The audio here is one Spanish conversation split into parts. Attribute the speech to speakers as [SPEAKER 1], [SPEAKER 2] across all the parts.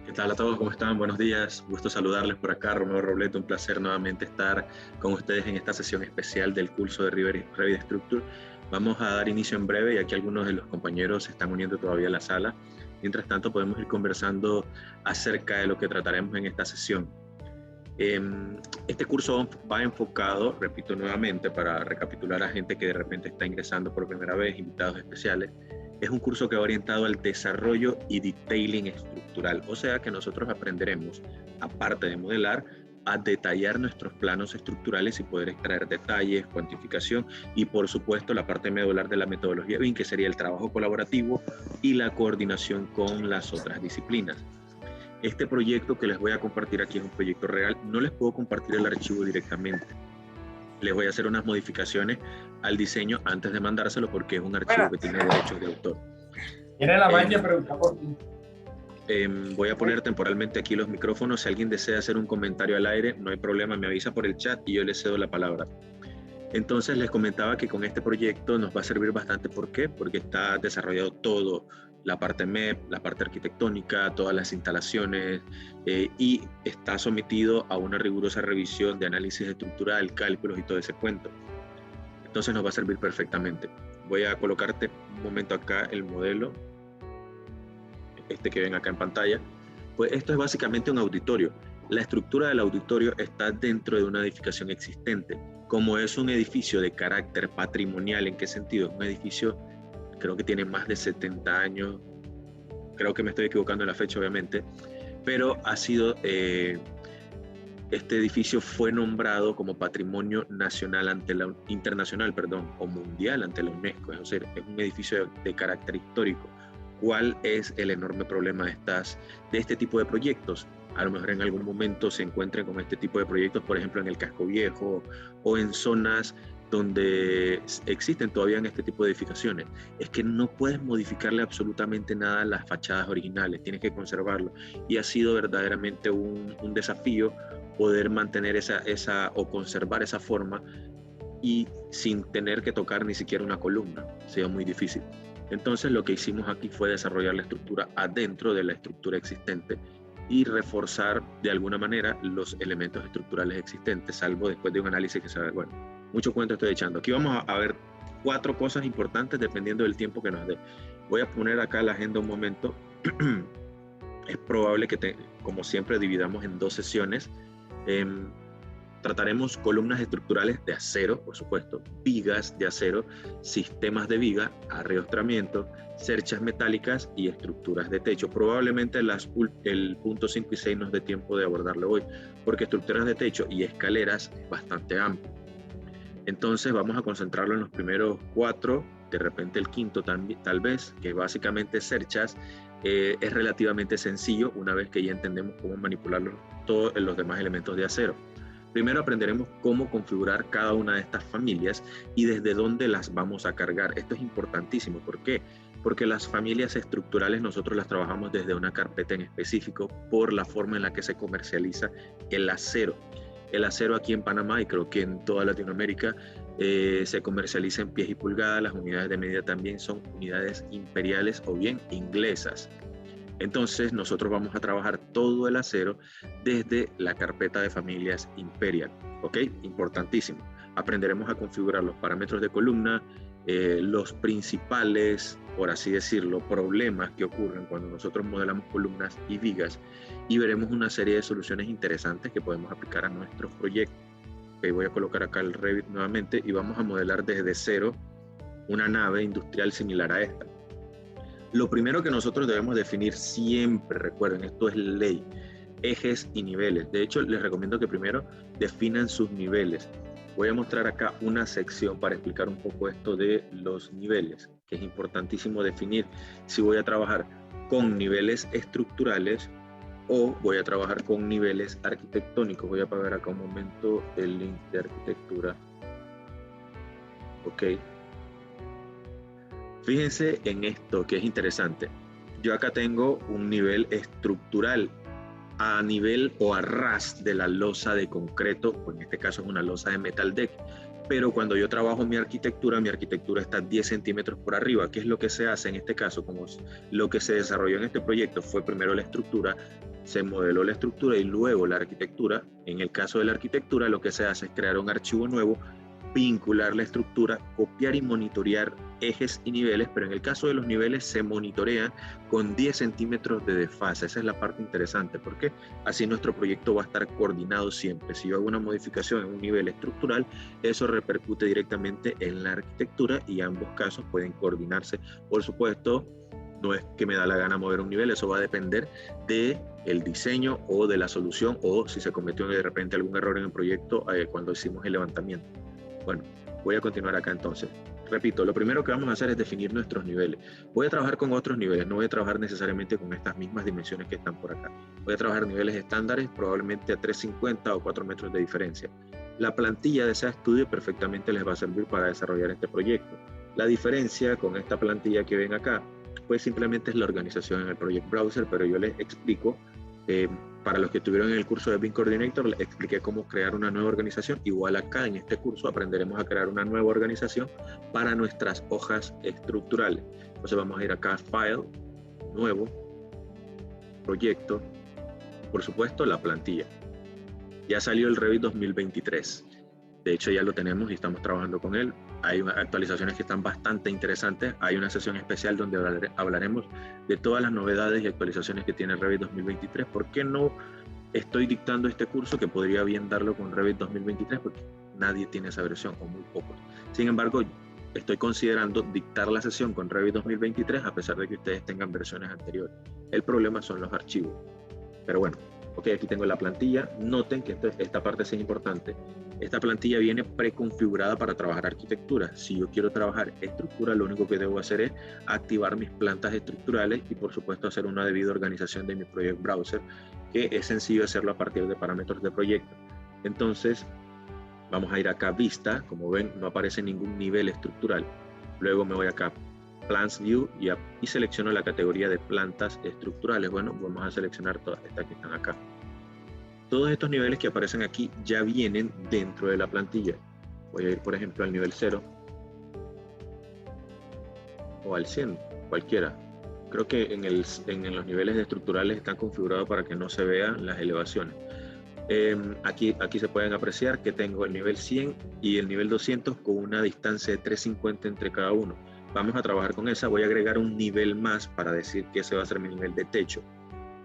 [SPEAKER 1] ¿Qué tal a todos? ¿Cómo están? Buenos días. Gusto saludarles por acá, Romeo Robleto. Un placer nuevamente estar con ustedes en esta sesión especial del curso de Revit Structure. Vamos a dar inicio en breve y aquí algunos de los compañeros se están uniendo todavía a la sala. Mientras tanto, podemos ir conversando acerca de lo que trataremos en esta sesión. Este curso va enfocado, repito nuevamente, para recapitular a gente que de repente está ingresando por primera vez, invitados especiales. Es un curso que va orientado al desarrollo y detailing estructural, o sea que nosotros aprenderemos, aparte de modelar, a detallar nuestros planos estructurales y poder extraer detalles, cuantificación y por supuesto la parte medular de la metodología BIM, que sería el trabajo colaborativo y la coordinación con las otras disciplinas. Este proyecto que les voy a compartir aquí es un proyecto real. No les puedo compartir el archivo directamente. Les voy a hacer unas modificaciones al diseño antes de mandárselo porque es un archivo que tiene derechos de autor.
[SPEAKER 2] Tiene la magia preguntar por ti.
[SPEAKER 1] Voy a poner temporalmente aquí los micrófonos. Si alguien desea hacer un comentario al aire, no hay problema, me avisa por el chat y yo le cedo la palabra. Entonces les comentaba que con este proyecto nos va a servir bastante. ¿Por qué? Porque está desarrollado todo, la parte MEP, la parte arquitectónica, todas las instalaciones y está sometido a una rigurosa revisión de análisis estructural, cálculos y todo ese cuento. Entonces nos va a servir perfectamente. Voy a colocarte un momento acá el modelo, este que ven acá en pantalla. Pues esto es básicamente un auditorio. La estructura del auditorio está dentro de una edificación existente. Como es un edificio de carácter patrimonial, ¿en qué sentido? Es un edificio, creo que tiene más de 70 años, creo que me estoy equivocando en la fecha obviamente, pero ha sido, este edificio fue nombrado como Patrimonio Nacional Internacional, o mundial ante la UNESCO, es decir, es un edificio de carácter histórico. ¿Cuál es el enorme problema de este tipo de proyectos? A lo mejor en algún momento se encuentren con este tipo de proyectos, por ejemplo en el Casco Viejo o en zonas donde existen todavía en este tipo de edificaciones. Es que no puedes modificarle absolutamente nada a las fachadas originales, tienes que conservarlo. Y ha sido verdaderamente un desafío poder mantener o conservar esa forma y sin tener que tocar ni siquiera una columna. Ha sido muy difícil. Entonces lo que hicimos aquí fue desarrollar la estructura adentro de la estructura existente y reforzar de alguna manera los elementos estructurales existentes, salvo después de un análisis que se ve, bueno, mucho cuento estoy echando. Aquí vamos a ver 4 cosas importantes dependiendo del tiempo que nos dé. Voy a poner acá la agenda un momento. Es probable que, como siempre, dividamos en 2 sesiones. Trataremos columnas estructurales de acero, por supuesto, vigas de acero, sistemas de viga, arreostramiento, cerchas metálicas y estructuras de techo. Probablemente el punto 5 y 6 nos dé tiempo de abordarlo hoy, porque estructuras de techo y escaleras es bastante amplio. Entonces vamos a concentrarlo en los primeros 4, de repente el quinto tal vez, que básicamente cerchas. Es relativamente sencillo una vez que ya entendemos cómo manipular todos los demás elementos de acero. Primero aprenderemos cómo configurar cada una de estas familias y desde dónde las vamos a cargar. Esto es importantísimo. ¿Por qué? Porque las familias estructurales nosotros las trabajamos desde una carpeta en específico por la forma en la que se comercializa el acero. El acero aquí en Panamá y creo que en toda Latinoamérica se comercializa en pies y pulgadas. Las unidades de medida también son unidades imperiales o bien inglesas. Entonces nosotros vamos a trabajar todo el acero desde la carpeta de familias Imperial, ¿ok? Importantísimo. Aprenderemos a configurar los parámetros de columna, los principales, por así decirlo, problemas que ocurren cuando nosotros modelamos columnas y vigas y veremos una serie de soluciones interesantes que podemos aplicar a nuestros proyectos. Okay, voy a colocar acá el Revit nuevamente y vamos a modelar desde cero una nave industrial similar a esta. Lo primero que nosotros debemos definir siempre, recuerden, esto es ley, ejes y niveles. De hecho, les recomiendo que primero definan sus niveles. Voy a mostrar acá una sección para explicar un poco esto de los niveles, que es importantísimo definir si voy a trabajar con niveles estructurales o voy a trabajar con niveles arquitectónicos. Voy a apagar acá un momento el link de arquitectura. Ok. Fíjense en esto que es interesante. Yo acá tengo un nivel estructural a nivel o a ras de la losa de concreto, o en este caso es una losa de metal deck. Pero cuando yo trabajo mi arquitectura está 10 centímetros por arriba. ¿Qué es lo que se hace en este caso? Como lo que se desarrolló en este proyecto fue primero la estructura, se modeló la estructura y luego la arquitectura. En el caso de la arquitectura, lo que se hace es crear un archivo nuevo, vincular la estructura, copiar y monitorear ejes y niveles, pero en el caso de los niveles se monitorean con 10 centímetros de desfase. Esa es la parte interesante, porque así nuestro proyecto va a estar coordinado siempre. Si yo hago una modificación en un nivel estructural, eso repercute directamente en la arquitectura y ambos casos pueden coordinarse. Por supuesto, no es que me da la gana mover un nivel, eso va a depender del diseño o de la solución, o si se cometió de repente algún error en el proyecto cuando hicimos el levantamiento. Bueno, voy a continuar acá entonces. Repito, lo primero que vamos a hacer es definir nuestros niveles. Voy a trabajar con otros niveles, no voy a trabajar necesariamente con estas mismas dimensiones que están por acá. Voy a trabajar niveles estándares, probablemente a 350 o 4 metros de diferencia. La plantilla de ese estudio perfectamente les va a servir para desarrollar este proyecto. La diferencia con esta plantilla que ven acá, pues simplemente es la organización en el Project Browser, pero yo les explico, para los que estuvieron en el curso de BIM Coordinator, les expliqué cómo crear una nueva organización. Igual acá en este curso aprenderemos a crear una nueva organización para nuestras hojas estructurales. Entonces vamos a ir acá a File, Nuevo, Proyecto, por supuesto la plantilla. Ya salió el Revit 2023. De hecho ya lo tenemos y estamos trabajando con él. Hay actualizaciones que están bastante interesantes. Hay una sesión especial donde hablaremos de todas las novedades y actualizaciones que tiene Revit 2023. ¿Por qué no estoy dictando este curso que podría bien darlo con Revit 2023? Porque nadie tiene esa versión o muy pocos. Sin embargo, estoy considerando dictar la sesión con Revit 2023 a pesar de que ustedes tengan versiones anteriores. El problema son los archivos. Pero bueno, ok, aquí tengo la plantilla. Noten que esta parte es importante. Esta plantilla viene preconfigurada para trabajar arquitectura. Si yo quiero trabajar estructura, lo único que debo hacer es activar mis plantas estructurales y por supuesto hacer una debida organización de mi Project Browser, que es sencillo hacerlo a partir de parámetros de proyecto. Entonces, vamos a ir acá a Vista. Como ven, no aparece ningún nivel estructural. Luego me voy acá a Plans View y selecciono la categoría de plantas estructurales. Bueno, vamos a seleccionar todas estas que están acá. Todos estos niveles que aparecen aquí ya vienen dentro de la plantilla. Voy a ir, por ejemplo, al nivel 0 o al 100, cualquiera. Creo que en los niveles estructurales están configurados para que no se vean las elevaciones. Aquí se pueden apreciar que tengo el nivel 100 y el nivel 200 con una distancia de 350 entre cada uno. Vamos a trabajar con esa. Voy a agregar un nivel más para decir que ese va a ser mi nivel de techo.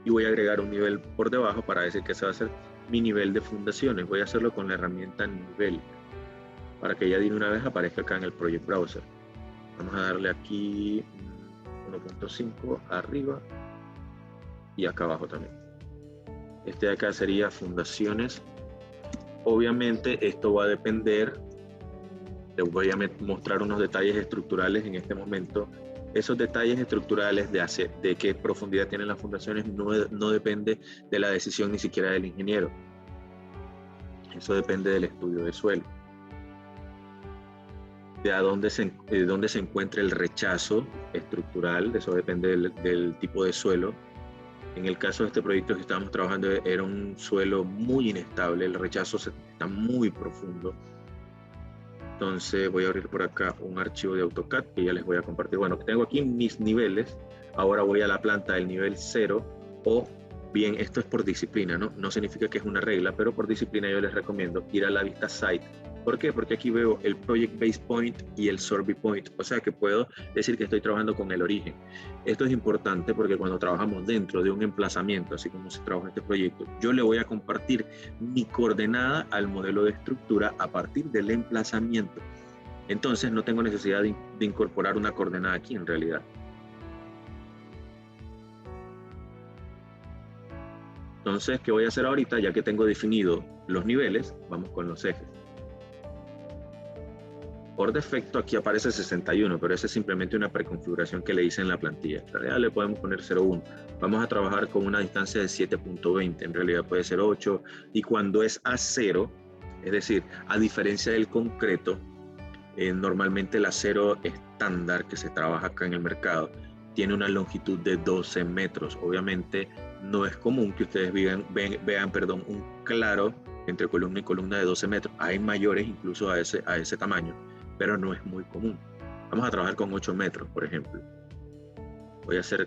[SPEAKER 1] Y voy a agregar un nivel por debajo para decir que ese va a ser mi nivel de fundaciones. Voy a hacerlo con la herramienta nivel para que ya de una vez aparezca acá en el Project Browser. Vamos a darle aquí 1.5 arriba y acá abajo también. Este de acá sería fundaciones. Obviamente esto va a depender. Les voy a mostrar unos detalles estructurales en este momento. Esos detalles estructurales de qué profundidad tienen las fundaciones no depende de la decisión ni siquiera del ingeniero. Eso depende del estudio de suelo. De dónde se encuentra el rechazo estructural, eso depende del tipo de suelo. En el caso de este proyecto que estábamos trabajando era un suelo muy inestable, el rechazo está muy profundo. Entonces voy a abrir por acá un archivo de AutoCAD que ya les voy a compartir. Bueno, tengo aquí mis niveles. Ahora voy a la planta del nivel 0 o bien, esto es por disciplina, ¿no? No significa que es una regla, pero por disciplina yo les recomiendo ir a la vista Site. ¿Por qué? Porque aquí veo el Project Base Point y el Survey Point. O sea que puedo decir que estoy trabajando con el origen. Esto es importante porque cuando trabajamos dentro de un emplazamiento, así como se trabaja este proyecto, yo le voy a compartir mi coordenada al modelo de estructura a partir del emplazamiento. Entonces no tengo necesidad de incorporar una coordenada aquí en realidad. Entonces, ¿qué voy a hacer ahorita? Ya que tengo definido los niveles, vamos con los ejes. Por defecto aquí aparece 61, pero esa es simplemente una preconfiguración que le hice en la plantilla. En realidad le podemos poner 0.1. Vamos a trabajar con una distancia de 7.20, en realidad puede ser 8. Y cuando es a 0, es decir, a diferencia del concreto, normalmente el acero estándar que se trabaja acá en el mercado tiene una longitud de 12 metros. Obviamente no es común que ustedes vean un claro entre columna y columna de 12 metros. Hay mayores incluso a ese tamaño, pero no es muy común. Vamos a trabajar con 8 metros, por ejemplo. Voy a hacer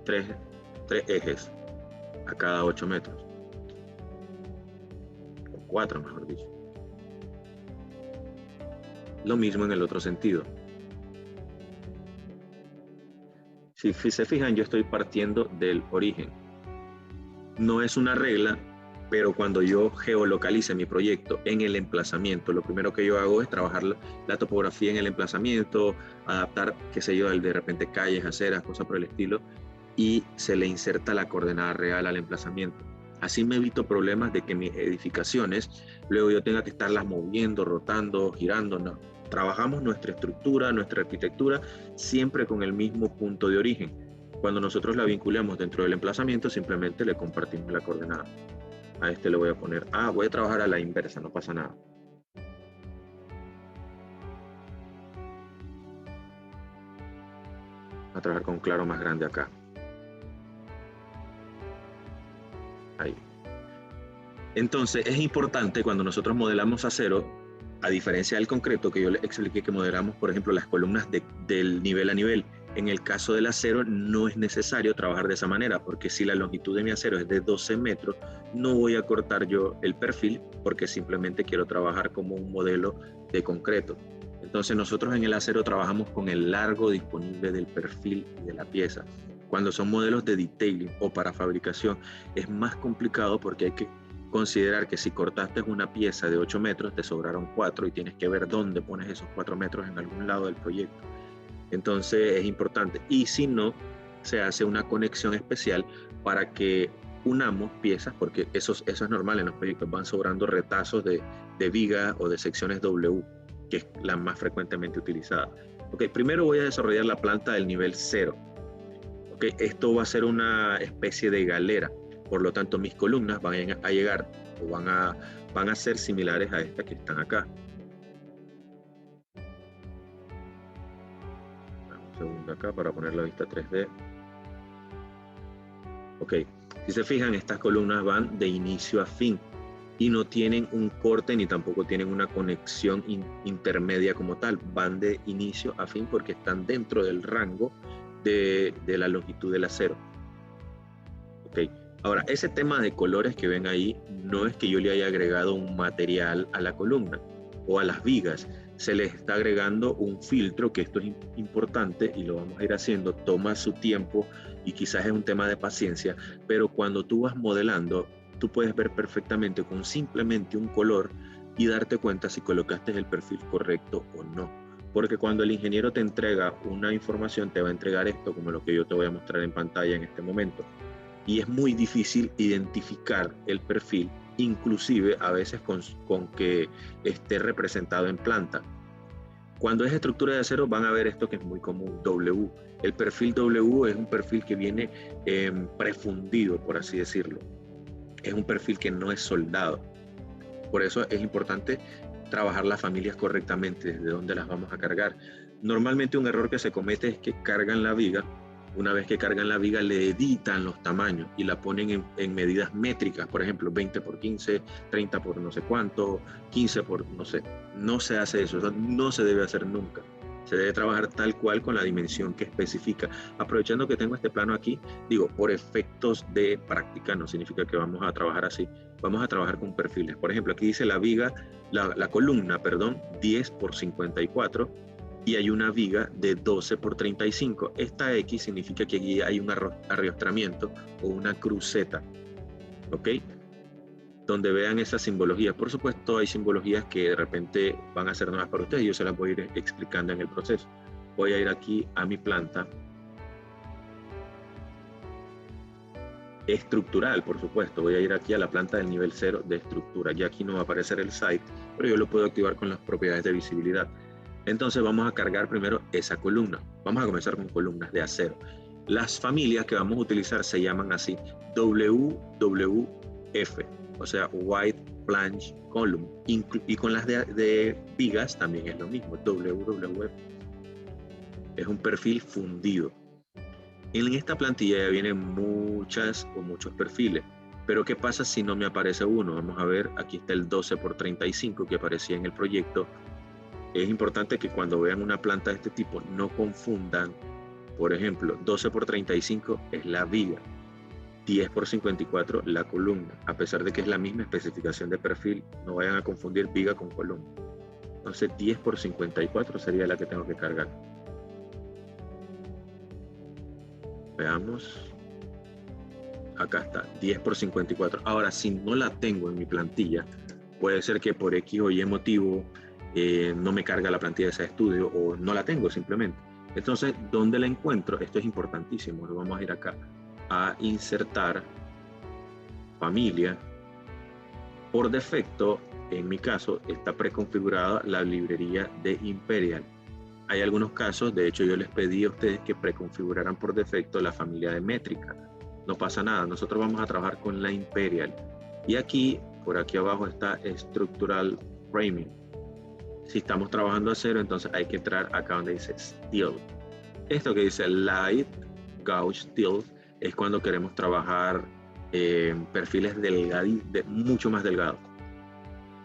[SPEAKER 1] tres ejes. a cada 8 metros. O 4, mejor dicho. Lo mismo en el otro sentido. Si se fijan, yo estoy partiendo del origen. No es una regla, pero cuando yo geolocalice mi proyecto en el emplazamiento, lo primero que yo hago es trabajar la topografía en el emplazamiento, adaptar, qué sé yo, de repente calles, aceras, cosas por el estilo, y se le inserta la coordenada real al emplazamiento. Así me evito problemas de que mis edificaciones, luego yo tenga que estarlas moviendo, rotando, girando, no. Trabajamos nuestra estructura, nuestra arquitectura, siempre con el mismo punto de origen. Cuando nosotros la vinculamos dentro del emplazamiento, simplemente le compartimos la coordenada. A este le voy a poner, voy a trabajar a la inversa, no pasa nada. Voy a trabajar con un claro más grande acá. Ahí. Entonces, es importante cuando nosotros modelamos acero, a diferencia del concreto, que yo les expliqué que modelamos, por ejemplo, las columnas del nivel a nivel. En el caso del acero no es necesario trabajar de esa manera, porque si la longitud de mi acero es de 12 metros, no voy a cortar yo el perfil, porque simplemente quiero trabajar como un modelo de concreto. Entonces nosotros en el acero trabajamos con el largo disponible del perfil de la pieza. Cuando son modelos de detailing o para fabricación, es más complicado porque hay que considerar que si cortaste una pieza de 8 metros, te sobraron 4 y tienes que ver dónde pones esos 4 metros en algún lado del proyecto. Entonces es importante. Y si no, se hace una conexión especial para que unamos piezas, porque eso es normal en los proyectos, van sobrando retazos de vigas o de secciones W, que es la más frecuentemente utilizada. Ok, primero voy a desarrollar la planta del nivel 0. Ok, esto va a ser una especie de galera. Por lo tanto, mis columnas van a llegar o van a ser similares a estas que están acá. Un segundo acá para poner la vista 3D. Ok, si se fijan, estas columnas van de inicio a fin y no tienen un corte ni tampoco tienen una conexión intermedia como tal. Van de inicio a fin porque están dentro del rango de la longitud del acero. Ok. Ahora, ese tema de colores que ven ahí, no es que yo le haya agregado un material a la columna o a las vigas, se les está agregando un filtro, que esto es importante y lo vamos a ir haciendo, toma su tiempo y quizás es un tema de paciencia, pero cuando tú vas modelando, tú puedes ver perfectamente con simplemente un color y darte cuenta si colocaste el perfil correcto o no. Porque cuando el ingeniero te entrega una información, te va a entregar esto, como lo que yo te voy a mostrar en pantalla en este momento. Y es muy difícil identificar el perfil, inclusive a veces con que esté representado en planta. Cuando es estructura de acero van a ver esto que es muy común, W. El perfil W es un perfil que viene prefundido, por así decirlo. Es un perfil que no es soldado. Por eso es importante trabajar las familias correctamente, desde dónde las vamos a cargar. Normalmente un error que se comete es que cargan la viga. Una vez que cargan la viga, le editan los tamaños y la ponen en medidas métricas, por ejemplo, 20 por 15, 30 por no sé cuánto, 15 por no sé. No se hace eso, no se debe hacer nunca. Se debe trabajar tal cual con la dimensión que especifica. Aprovechando que tengo este plano aquí, digo, por efectos de práctica, no significa que vamos a trabajar así. Vamos a trabajar con perfiles. Por ejemplo, aquí dice la viga, la columna, perdón, 10 por 54. Y hay una viga de 12 por 35. Esta X significa que aquí hay un arrastramiento o una cruceta, ¿ok? Donde vean esas simbologías. Por supuesto, hay simbologías que de repente van a ser nuevas para ustedes y yo se las voy a ir explicando en el proceso. Voy a ir aquí a mi planta estructural, por supuesto. Voy a ir aquí a la planta del nivel 0 de estructura. Ya aquí no va a aparecer el site, pero yo lo puedo activar con las propiedades de visibilidad. Entonces vamos a cargar primero esa columna. Vamos a comenzar con columnas de acero. Las familias que vamos a utilizar se llaman así WWF, o sea, Wide Flange Column. Y con las de vigas también es lo mismo, WWF. Es un perfil fundido. En esta plantilla ya vienen muchos perfiles. Pero ¿qué pasa si no me aparece uno? Vamos a ver, aquí está el 12 por 35 que aparecía en el proyecto. Es importante que cuando vean una planta de este tipo no confundan. Por ejemplo, 12 por 35 es la viga. 10 por 54 la columna, a pesar de que es la misma especificación de perfil, no vayan a confundir viga con columna. Entonces 10 por 54 sería la que tengo que cargar. Veamos. Acá está, 10 por 54. Ahora, si no la tengo en mi plantilla, puede ser que por X o Y motivo no me carga la plantilla de ese estudio o no la tengo simplemente. Entonces, ¿dónde la encuentro? Esto es importantísimo. Lo vamos a ir acá a insertar familia. Por defecto, en mi caso, está preconfigurada la librería de Imperial. Hay algunos casos, de hecho yo les pedí a ustedes que preconfiguraran por defecto la familia de métrica. No pasa nada, nosotros vamos a trabajar con la Imperial. Y aquí, por aquí abajo está Structural Framing. Si estamos trabajando a cero, entonces hay que entrar acá donde dice Steel. Esto que dice Light Gauge Steel es cuando queremos trabajar perfiles delgados, mucho más delgados.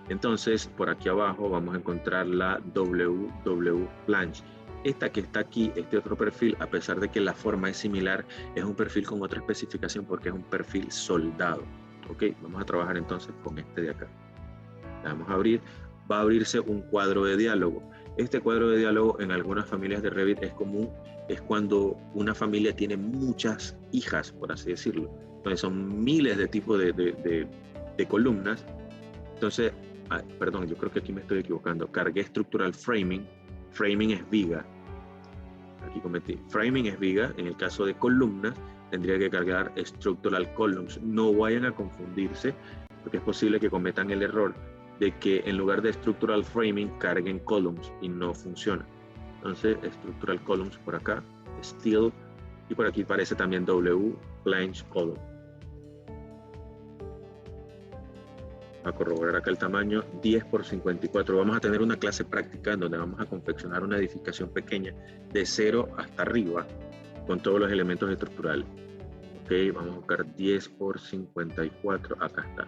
[SPEAKER 1] Entonces, por aquí abajo vamos a encontrar la WW Planche. Esta que está aquí, este otro perfil, a pesar de que la forma es similar, es un perfil con otra especificación porque es un perfil soldado. Ok, vamos a trabajar entonces con este de acá. Vamos a abrir, va a abrirse un cuadro de diálogo. Este cuadro de diálogo en algunas familias de Revit es común, es cuando una familia tiene muchas hijas, por así decirlo. Entonces son miles de tipos de columnas. Entonces, perdón, yo creo que aquí me estoy equivocando. Cargué Structural Framing. Framing es viga. Aquí cometí. Framing es viga. En el caso de columnas, tendría que cargar Structural Columns. No vayan a confundirse, porque es posible que cometan el error de que en lugar de Structural Framing carguen Columns y no funciona. Entonces, Structural Columns por acá, Steel, y por aquí aparece también W, Planche Column. A corroborar acá el tamaño 10 por 54. Vamos a tener una clase práctica en donde vamos a confeccionar una edificación pequeña de 0 hasta arriba con todos los elementos estructurales. Ok, vamos a buscar 10 por 54. Acá está.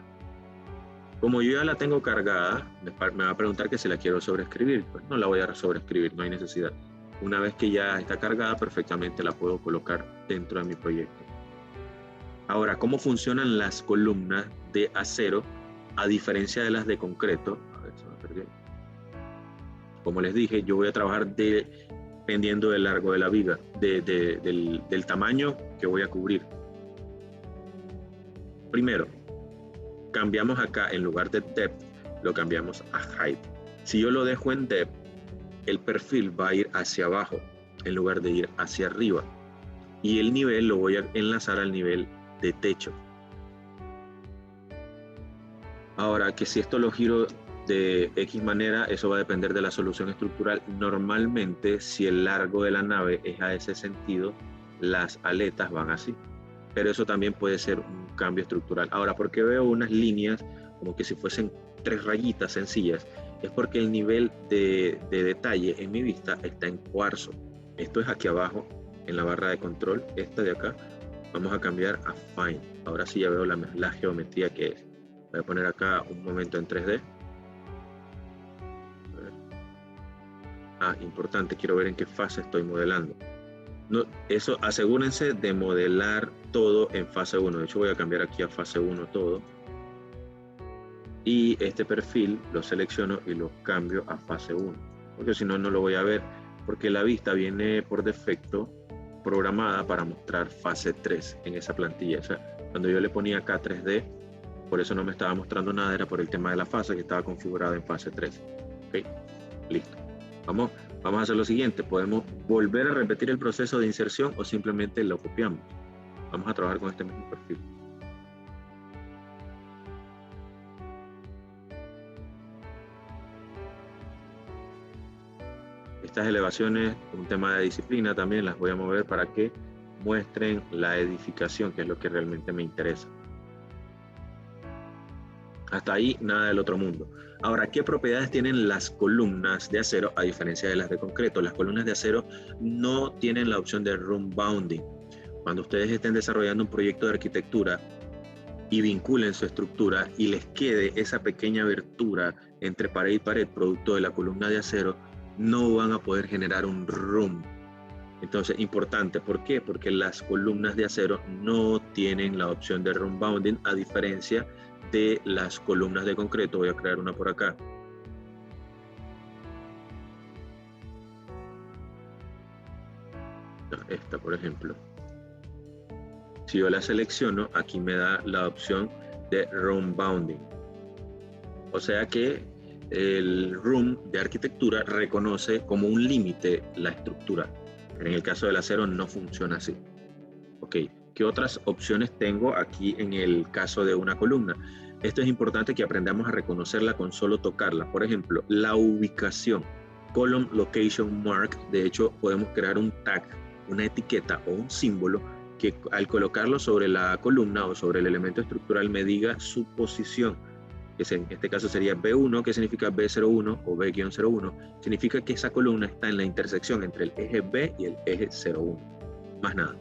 [SPEAKER 1] Como yo ya la tengo cargada, me va a preguntar que si la quiero sobreescribir. Pues no la voy a sobreescribir, no hay necesidad. Una vez que ya está cargada, perfectamente la puedo colocar dentro de mi proyecto. Ahora, ¿cómo funcionan las columnas de acero a diferencia de las de concreto? A ver, se me perdió. Como les dije, yo voy a trabajar dependiendo del largo de la viga, del tamaño que voy a cubrir. Primero, cambiamos acá, en lugar de depth, lo cambiamos a height. Si yo lo dejo en depth, el perfil va a ir hacia abajo, en lugar de ir hacia arriba. Y el nivel lo voy a enlazar al nivel de techo. Ahora, que si esto lo giro de X manera, eso va a depender de la solución estructural. Normalmente, si el largo de la nave es a ese sentido, las aletas van así. Pero eso también puede ser un cambio estructural. Ahora, ¿por qué veo unas líneas como que si fuesen 3 rayitas sencillas? Es porque el nivel de detalle en mi vista está en cuarzo. Esto es aquí abajo, en la barra de control, esta de acá. Vamos a cambiar a Fine. Ahora sí ya veo la geometría que es. Voy a poner acá un momento en 3D. Importante, quiero ver en qué fase estoy modelando. No, eso, asegúrense de modelar todo en fase 1. De hecho, voy a cambiar aquí a fase 1 todo. Y este perfil lo selecciono y lo cambio a fase 1. Porque si no, no lo voy a ver. Porque la vista viene por defecto programada para mostrar fase 3 en esa plantilla. O sea, cuando yo le ponía acá 3D, por eso no me estaba mostrando nada, era por el tema de la fase que estaba configurada en fase 3. Ok, listo. Vamos a hacer lo siguiente. Podemos volver a repetir el proceso de inserción o simplemente lo copiamos. Vamos a trabajar con este mismo perfil. Estas elevaciones, un tema de disciplina también, las voy a mover para que muestren la edificación, que es lo que realmente me interesa. Hasta ahí, nada del otro mundo. Ahora, ¿qué propiedades tienen las columnas de acero a diferencia de las de concreto? Las columnas de acero no tienen la opción de room bounding. Cuando ustedes estén desarrollando un proyecto de arquitectura y vinculen su estructura y les quede esa pequeña abertura entre pared y pared producto de la columna de acero, no van a poder generar un room. Entonces, importante, ¿por qué? Porque las columnas de acero no tienen la opción de room bounding, a diferencia de las columnas de concreto. Voy a crear una por acá. Esta, por ejemplo. Si yo la selecciono, aquí me da la opción de room bounding. O sea que el room de arquitectura reconoce como un límite la estructura. En el caso del acero no funciona así. Ok, ¿qué otras opciones tengo aquí en el caso de una columna? Esto es importante que aprendamos a reconocerla con solo tocarla. Por ejemplo, la ubicación, column location mark. De hecho, podemos crear un tag, una etiqueta o un símbolo que al colocarlo sobre la columna o sobre el elemento estructural me diga su posición. Que en este caso sería B1, que significa B01 o B-01, significa que esa columna está en la intersección entre el eje B y el eje 01. Más nada.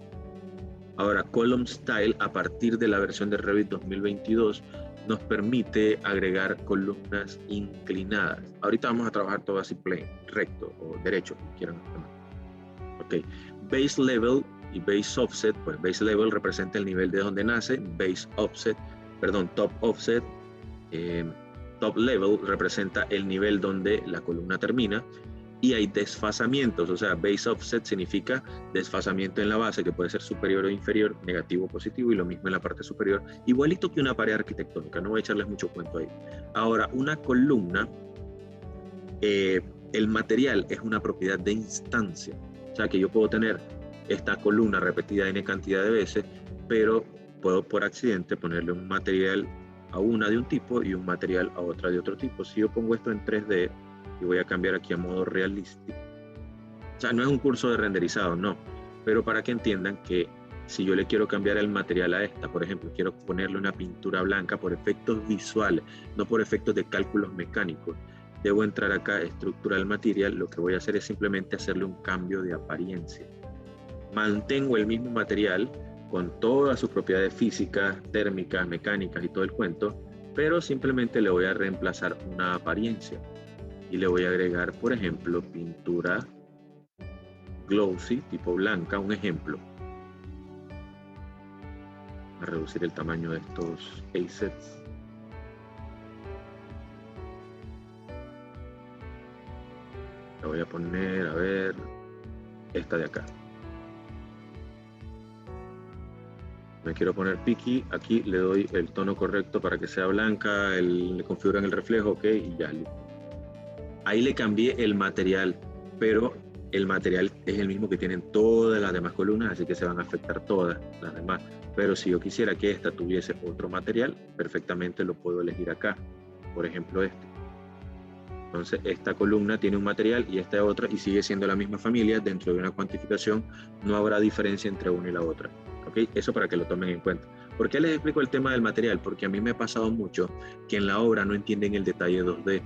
[SPEAKER 1] Ahora, Column Style, a partir de la versión de Revit 2022, nos permite agregar columnas inclinadas. Ahorita vamos a trabajar todo así plano, recto o derecho, como quieran llamar. Ok, Base Level y Base Offset, pues Base Level representa el nivel de donde nace, Top Offset, Top Level representa el nivel donde la columna termina, y hay desfasamientos, o sea, Base Offset significa desfasamiento en la base, que puede ser superior o inferior, negativo o positivo, y lo mismo en la parte superior, igualito que una pared arquitectónica, no voy a echarles mucho cuento ahí. Ahora, una columna, el material es una propiedad de instancia, o sea que yo puedo tener esta columna repetida n cantidad de veces, pero puedo por accidente ponerle un material a una de un tipo y un material a otra de otro tipo. Si yo pongo esto en 3D y voy a cambiar aquí a modo realístico, o sea, no es un curso de renderizado, no, pero para que entiendan que si yo le quiero cambiar el material a esta, por ejemplo, quiero ponerle una pintura blanca por efectos visuales, no por efectos de cálculos mecánicos, debo entrar acá, estructural material, lo que voy a hacer es simplemente hacerle un cambio de apariencia. Mantengo el mismo material con todas sus propiedades físicas, térmicas, mecánicas y todo el cuento, pero simplemente le voy a reemplazar una apariencia y le voy a agregar, por ejemplo, pintura glossy, tipo blanca, un ejemplo. A reducir el tamaño de estos assets. Le voy a poner, a ver, esta de acá. Me quiero poner picky, aquí le doy el tono correcto para que sea blanca, le configuran el reflejo, ok, y ya. Ahí le cambié el material, pero el material es el mismo que tienen todas las demás columnas, así que se van a afectar todas las demás. Pero si yo quisiera que esta tuviese otro material, perfectamente lo puedo elegir acá. Por ejemplo, este. Entonces, esta columna tiene un material y esta otra, y sigue siendo la misma familia. Dentro de una cuantificación no habrá diferencia entre una y la otra. ¿Ok? Eso para que lo tomen en cuenta. ¿Por qué les explico el tema del material? Porque a mí me ha pasado mucho que en la obra no entienden el detalle 2D,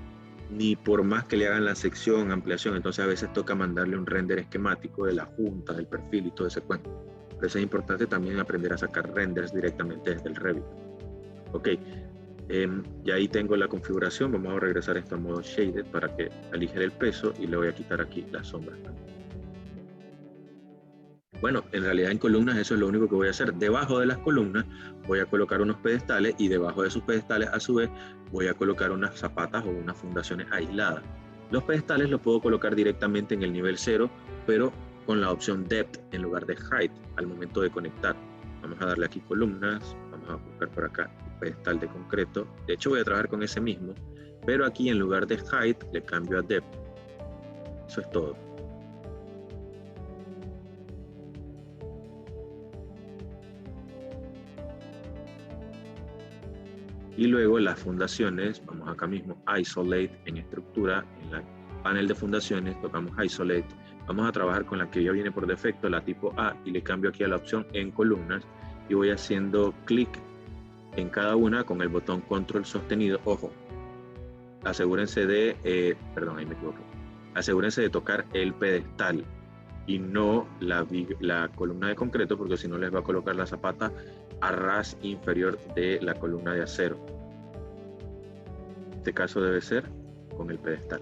[SPEAKER 1] ni por más que le hagan la sección, ampliación. Entonces a veces toca mandarle un render esquemático de la junta, del perfil y todo ese cuento. Por eso es importante también aprender a sacar renders directamente desde el Revit. Ok, y ahí tengo la configuración. Vamos a regresar esto a modo shaded para que aligere el peso, y le voy a quitar aquí las sombras. Bueno, en realidad en columnas eso es lo único que voy a hacer. Debajo de las columnas voy a colocar unos pedestales, y debajo de esos pedestales a su vez voy a colocar unas zapatas o unas fundaciones aisladas. Los pedestales los puedo colocar directamente en el nivel 0, pero con la opción depth en lugar de height al momento de conectar. Vamos a darle aquí columnas, vamos a buscar por acá un pedestal de concreto. De hecho voy a trabajar con ese mismo, pero aquí en lugar de height le cambio a depth. Eso es todo. Y luego las fundaciones, vamos acá mismo, Isolate en estructura, en la panel de fundaciones, tocamos Isolate. Vamos a trabajar con la que ya viene por defecto, la tipo A, y le cambio aquí a la opción en columnas, y voy haciendo clic en cada una con el botón control sostenido. Ojo, asegúrense de, perdón, ahí me equivoqué. Asegúrense de tocar el pedestal y no la columna de concreto, porque si no les va a colocar la zapata a ras inferior de la columna de acero. En este caso debe ser con el pedestal.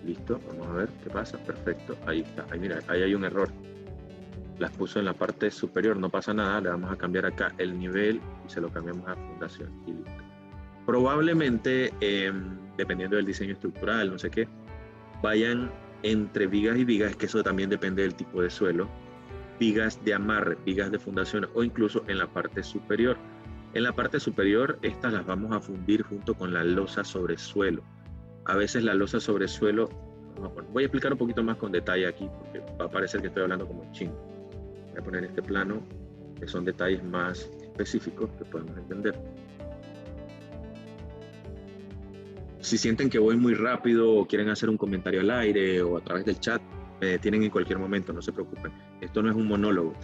[SPEAKER 1] Listo, vamos a ver qué pasa. Perfecto, ahí está. Ahí mira, ahí hay un error. las puso en la parte superior, no pasa nada, le vamos a cambiar acá el nivel y se lo cambiamos a fundación y listo. Probablemente, dependiendo del diseño estructural, no sé qué, vayan entre vigas y vigas, que eso también depende del tipo de suelo, vigas de amarre, vigas de fundación o incluso en la parte superior. En la parte superior, estas las vamos a fundir junto con la losa sobre suelo. A veces la losa sobre suelo, voy a explicar un poquito más con detalle aquí, porque va a parecer que estoy hablando como chino. Voy a poner este plano, que son detalles más específicos que podemos entender. Si sienten que voy muy rápido o quieren hacer un comentario al aire o a través del chat, me detienen en cualquier momento, no se preocupen. Esto no es un monólogo,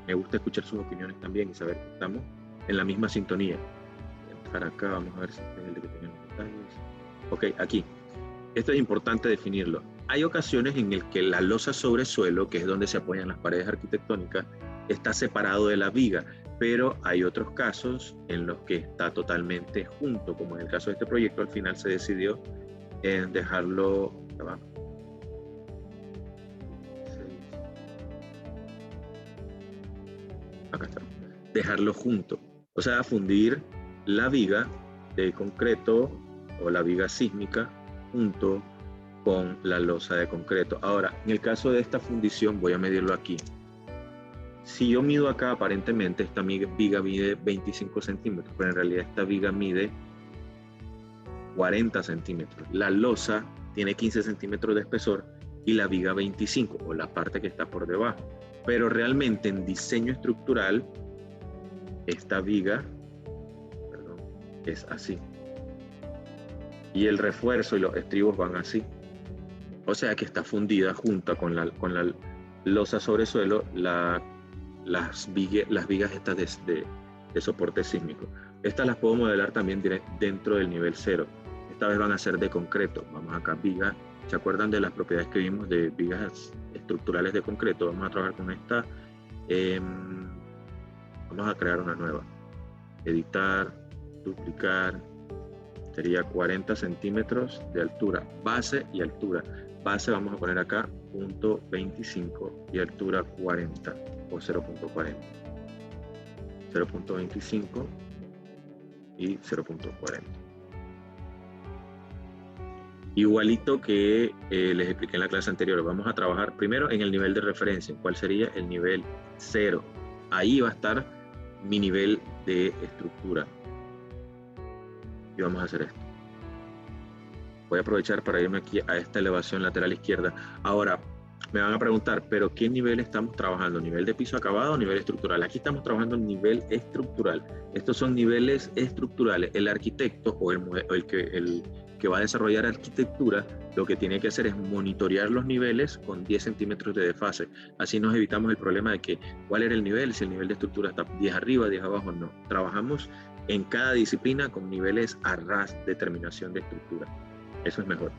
[SPEAKER 1] me gusta escuchar sus opiniones también y saber que estamos en la misma sintonía. Voy a dejar acá, vamos a ver si este es el de que tiene los detalles. Ok, aquí. Esto es importante definirlo. Hay ocasiones en el que la losa sobre suelo, que es donde se apoyan las paredes arquitectónicas, está separado de la viga, pero hay otros casos en los que está totalmente junto, como en el caso de este proyecto. Al final se decidió en dejarlo, acá está, dejarlo junto, o sea, fundir la viga de concreto o la viga sísmica junto con la losa de concreto. Ahora, en el caso de esta fundición, voy a medirlo aquí. Si yo mido acá, aparentemente esta viga mide 25 centímetros, pero en realidad esta viga mide 40 centímetros. La losa tiene 15 centímetros de espesor y la viga 25, o la parte que está por debajo. Pero realmente en diseño estructural, esta viga, es así. Y el refuerzo y los estribos van así. O sea que está fundida junto con la losa sobre suelo, las vigas estas de soporte sísmico. Estas las puedo modelar también dentro del nivel 0. Esta vez van a ser de concreto. Vamos acá, vigas. ¿Se acuerdan de las propiedades que vimos de vigas estructurales de concreto? Vamos a trabajar con esta. Vamos a crear una nueva. Editar, duplicar. Sería 40 centímetros de altura, base y altura. Base vamos a poner acá, punto 25 y altura 40 o 0.40. 0.25 y 0.40. Igualito que les expliqué en la clase anterior, vamos a trabajar primero en el nivel de referencia. ¿Cuál sería? El nivel 0. Ahí va a estar mi nivel de estructura. Y vamos a hacer esto. Voy a aprovechar para irme aquí a esta elevación lateral izquierda. Ahora, me van a preguntar, ¿pero qué nivel estamos trabajando? ¿Nivel de piso acabado o nivel estructural? Aquí estamos trabajando en nivel estructural. Estos son niveles estructurales. El arquitecto o el que va a desarrollar arquitectura, lo que tiene que hacer es monitorear los niveles con 10 centímetros de desfase. Así nos evitamos el problema de que cuál era el nivel, si el nivel de estructura está 10 arriba, 10 abajo, no. Trabajamos en cada disciplina con niveles a ras de terminación de estructura. Eso es mejor.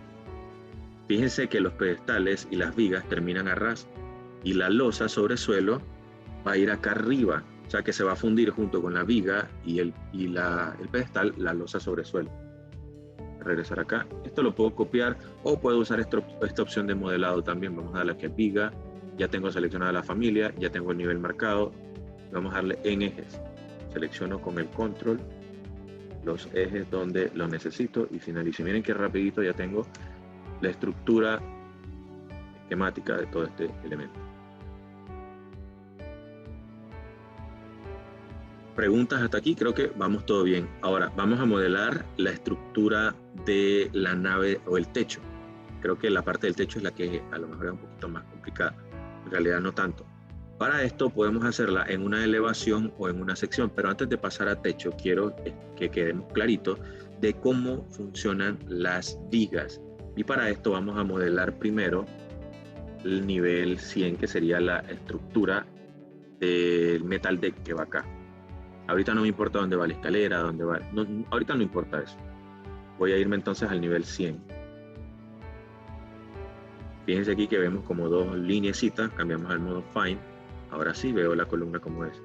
[SPEAKER 1] Fíjense que los pedestales y las vigas terminan a ras y la losa sobre suelo va a ir acá arriba, o sea que se va a fundir junto con la viga y el pedestal, la losa sobre suelo. Regresar acá. Esto lo puedo copiar o puedo usar esta opción de modelado también. Vamos a darle aquí a viga. Ya tengo seleccionada la familia, ya tengo el nivel marcado. Vamos a darle en ejes. Selecciono con el control los ejes donde lo necesito y finalizo. Miren qué rapidito ya tengo la estructura esquemática de todo este elemento. Preguntas hasta aquí, creo que vamos todo bien. Ahora vamos a modelar la estructura de la nave o el techo. Creo que la parte del techo es la que a lo mejor es un poquito más complicada. En realidad no tanto. Para esto podemos hacerla en una elevación o en una sección, pero antes de pasar a techo quiero que quedemos claritos de cómo funcionan las vigas. Y para esto vamos a modelar primero el nivel 100, que sería la estructura del metal deck que va acá. Ahorita no me importa dónde va la escalera, dónde va. No, ahorita no importa eso. Voy a irme entonces al nivel 100. Fíjense aquí que vemos como dos lineecitas, cambiamos al modo Fine. Ahora sí veo la columna como es.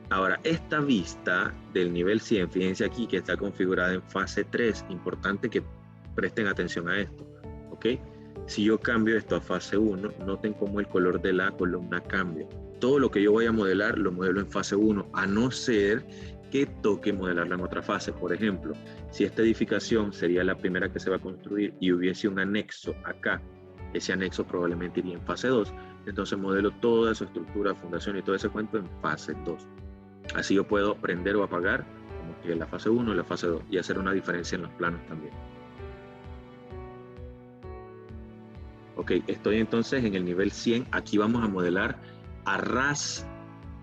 [SPEAKER 1] Ahora, esta vista del nivel 100, fíjense aquí que está configurada en fase 3. Importante que presten atención a esto. ¿Ok? Si yo cambio esto a fase 1, noten cómo el color de la columna cambia. todo lo que yo voy a modelar lo modelo en fase 1, a no ser que toque modelarla en otra fase. Por ejemplo, si esta edificación sería la primera que se va a construir y hubiese un anexo acá, ese anexo probablemente iría en fase 2, entonces modelo toda su estructura, fundación y todo ese cuento en fase 2. Así yo puedo prender o apagar como que la fase 1 y la fase 2 y hacer una diferencia en los planos también. Ok, estoy entonces en el nivel 100. Aquí vamos a modelar a raz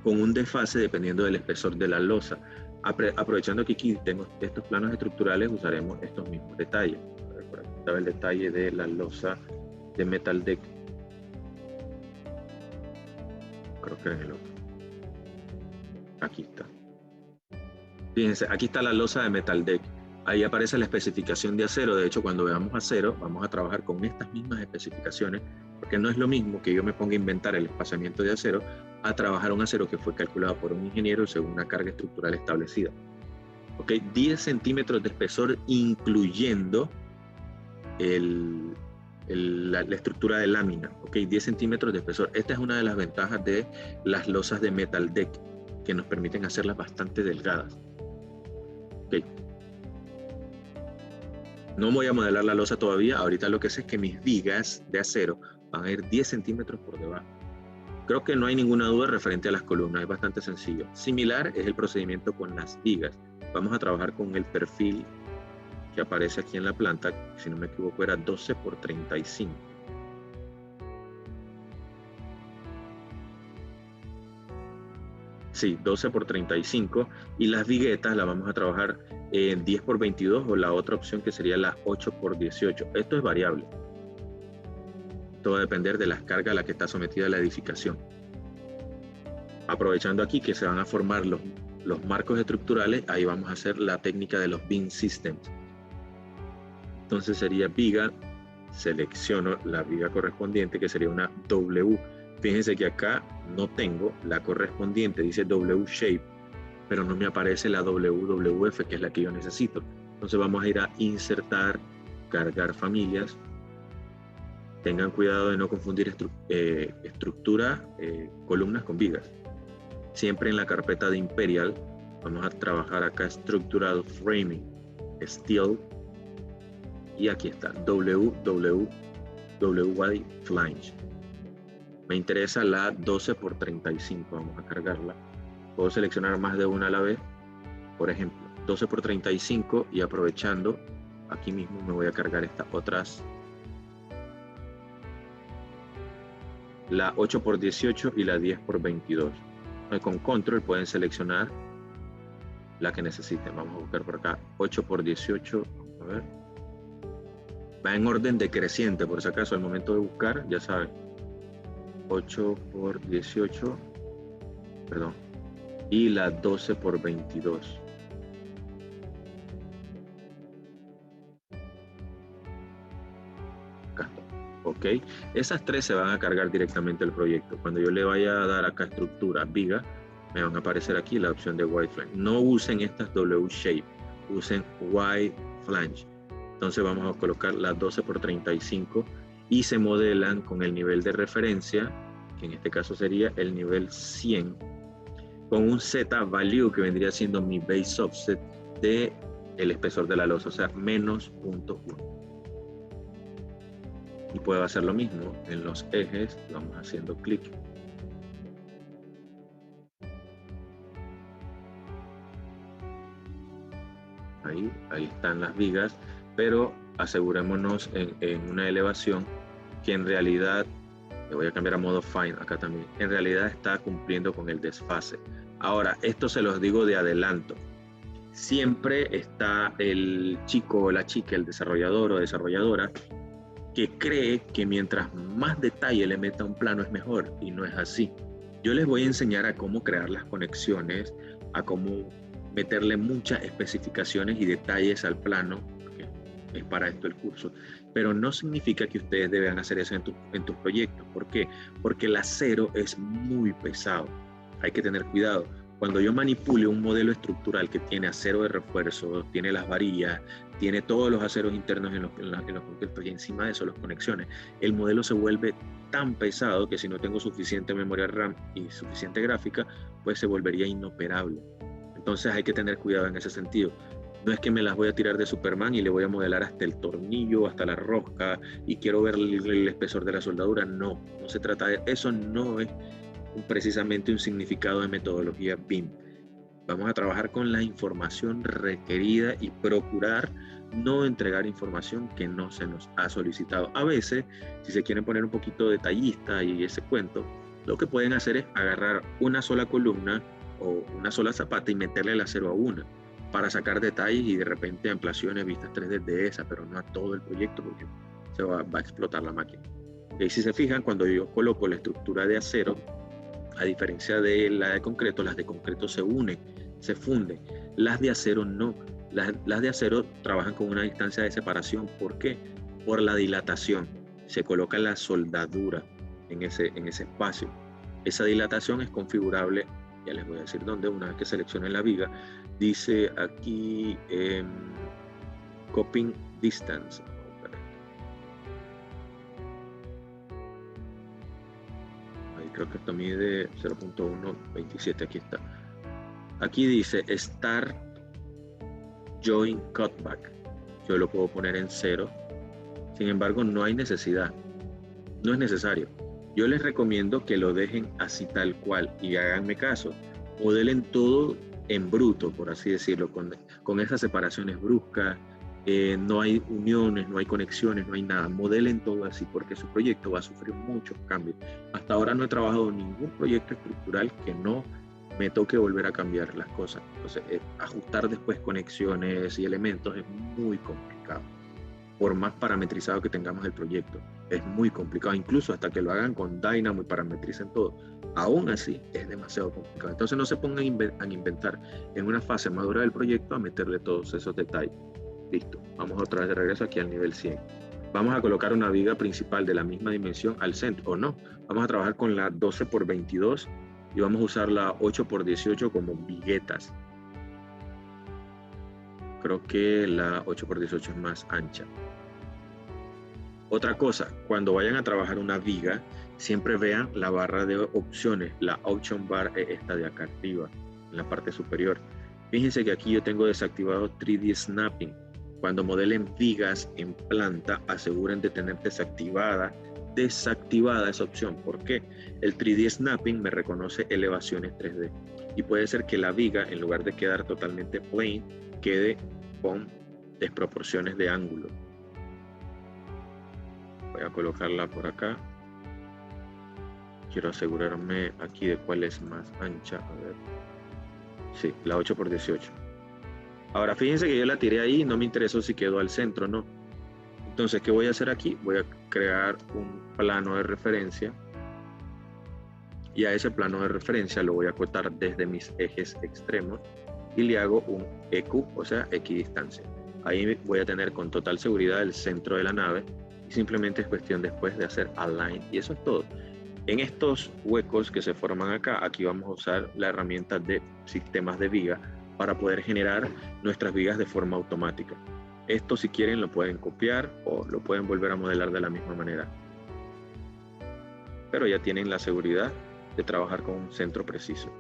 [SPEAKER 1] con un desfase dependiendo del espesor de la losa. Aprovechando que aquí tengo estos planos estructurales, usaremos estos mismos detalles. A ver, por aquí estaba el detalle de la losa de Metal Deck. Creo que era en el otro. Aquí está. Fíjense, aquí está la losa de Metal Deck. Ahí aparece la especificación de acero. De hecho, cuando veamos acero, vamos a trabajar con estas mismas especificaciones, porque no es lo mismo que yo me ponga a inventar el espaciamiento de acero a trabajar un acero que fue calculado por un ingeniero según una carga estructural establecida. Ok, 10 centímetros de espesor, incluyendo la estructura de lámina. Ok, 10 centímetros de espesor. Esta es una de las ventajas de las losas de Metal Deck, que nos permiten hacerlas bastante delgadas. Ok. No voy a modelar la losa todavía. Ahorita lo que sé es que mis vigas de acero van a ir 10 centímetros por debajo. Creo que no hay ninguna duda referente a las columnas, es bastante sencillo. Similar es el procedimiento con las vigas. Vamos a trabajar con el perfil que aparece aquí en la planta, si no me equivoco era 12 por 35. Sí, 12 por 35, y las viguetas las vamos a trabajar en 10 por 22 o la otra opción que sería la 8 por 18. Esto es variable. Todo va a depender de las cargas a las que está sometida la edificación. Aprovechando aquí que se van a formar los marcos estructurales, ahí vamos a hacer la técnica de los beam systems. Entonces sería viga, selecciono la viga correspondiente, que sería una W. Fíjense que acá no tengo la correspondiente, dice W shape, pero no me aparece la WWF, que es la que yo necesito. Entonces vamos a ir a insertar, cargar familias. Tengan cuidado de no confundir estructura, columnas con vigas. Siempre en la carpeta de Imperial vamos a trabajar acá Structural Framing, Steel, y aquí está WWY Flange. Me interesa la 12 por 35, vamos a cargarla. Puedo seleccionar más de una a la vez. Por ejemplo, 12 por 35, y aprovechando, aquí mismo me voy a cargar estas otras. La 8 por 18 y la 10 por 22. Con control pueden seleccionar la que necesiten. Vamos a buscar por acá 8 por 18. A ver. Va en orden decreciente, por si acaso, al momento de buscar, ya saben. 8 por 18, perdón, y la 12 por 22. Acá, ok. Esas tres se van a cargar directamente al proyecto. Cuando yo le vaya a dar acá estructura, viga, me van a aparecer aquí la opción de Y flange. No usen estas W shape, usen Y flange. Entonces vamos a colocar las 12 por 35 y se modelan con el nivel de referencia, que en este caso sería el nivel 100, con un Z value que vendría siendo mi base offset de el espesor de la losa, o sea, menos 0.1. Y puedo hacer lo mismo en los ejes, vamos haciendo clic. Ahí están las vigas, pero asegurémonos en una elevación que en realidad, le voy a cambiar a modo fine acá también, en realidad está cumpliendo con el desfase. Ahora, esto se los digo de adelanto. Siempre está el chico o la chica, el desarrollador o desarrolladora, que cree que mientras más detalle le meta a un plano es mejor, y no es así. Yo les voy a enseñar a cómo crear las conexiones, a cómo meterle muchas especificaciones y detalles al plano, porque es para esto el curso, pero no significa que ustedes deban hacer eso en tus proyectos. ¿Por qué? Porque el acero es muy pesado. Hay que tener cuidado, Cuando yo manipule un modelo estructural que tiene acero de refuerzo, tiene las varillas, tiene todos los aceros internos en los concretos y encima de eso las conexiones, el modelo se vuelve tan pesado que si no tengo suficiente memoria RAM y suficiente gráfica, pues se volvería inoperable. Entonces hay que tener cuidado en ese sentido. No es que me las voy a tirar de Superman y le voy a modelar hasta el tornillo, hasta la rosca y quiero ver el espesor de la soldadura. No se trata de eso, no es precisamente un significado de metodología BIM. Vamos a trabajar con la información requerida y procurar no entregar información que no se nos ha solicitado. A veces, si se quieren poner un poquito detallista y ese cuento, lo que pueden hacer es agarrar una sola columna o una sola zapata y meterle el acero a una para sacar detalles y de repente ampliaciones, vistas 3D de esa, pero no a todo el proyecto porque se va a explotar la máquina. Y si se fijan, cuando yo coloco la estructura de acero, a diferencia de la de concreto, las de concreto se unen, se funden. Las de acero no. Las de acero trabajan con una distancia de separación. ¿Por qué? Por la dilatación. Se coloca la soldadura en ese espacio. Esa dilatación es configurable, ya les voy a decir dónde, una vez que seleccione la viga. Dice aquí Coping Distance. Creo que esto mide 0.127, aquí está. Aquí dice Start Join Cutback. Yo lo puedo poner en 0. Sin embargo, no hay necesidad. No es necesario. Yo les recomiendo que lo dejen así tal cual y háganme caso. Modelen todo en bruto, por así decirlo, con esas separaciones bruscas. No hay uniones, no hay conexiones, no hay nada. Modelen todo así porque su proyecto va a sufrir muchos cambios. Hasta ahora no he trabajado en ningún proyecto estructural que no me toque volver a cambiar las cosas. Entonces, ajustar después conexiones y elementos es muy complicado. Por más parametrizado que tengamos el proyecto, es muy complicado. Incluso hasta que lo hagan con Dynamo y parametricen todo, aún así es demasiado complicado. Entonces no se pongan a inventar en una fase madura del proyecto a meterle todos esos detalles. Listo, vamos otra vez de regreso aquí al nivel 100. Vamos a colocar una viga principal de la misma dimensión al centro, o no. Vamos a trabajar con la 12x22 y vamos a usar la 8x18 como viguetas. Creo que la 8x18 es más ancha. Otra cosa, cuando vayan a trabajar una viga, siempre vean la barra de opciones. La option bar es esta de acá arriba, en la parte superior. Fíjense que aquí yo tengo desactivado 3D Snapping. Cuando modelen vigas en planta, aseguren de tener desactivada esa opción. ¿Por qué? El 3D Snapping me reconoce elevaciones 3D. Y puede ser que la viga, en lugar de quedar totalmente plain, quede con desproporciones de ángulo. Voy a colocarla por acá. Quiero asegurarme aquí de cuál es más ancha. A ver. Sí, la 8x18. Ahora fíjense que yo la tiré ahí, no me interesó si quedó al centro o no. Entonces, ¿qué voy a hacer aquí? Voy a crear un plano de referencia y a ese plano de referencia lo voy a acotar desde mis ejes extremos y le hago un EQ, o sea, equidistancia. Ahí voy a tener con total seguridad el centro de la nave y simplemente es cuestión después de hacer align y eso es todo. En estos huecos que se forman acá, aquí vamos a usar la herramienta de sistemas de viga para poder generar nuestras vigas de forma automática. Esto, si quieren, lo pueden copiar o lo pueden volver a modelar de la misma manera. Pero ya tienen la seguridad de trabajar con un centro preciso.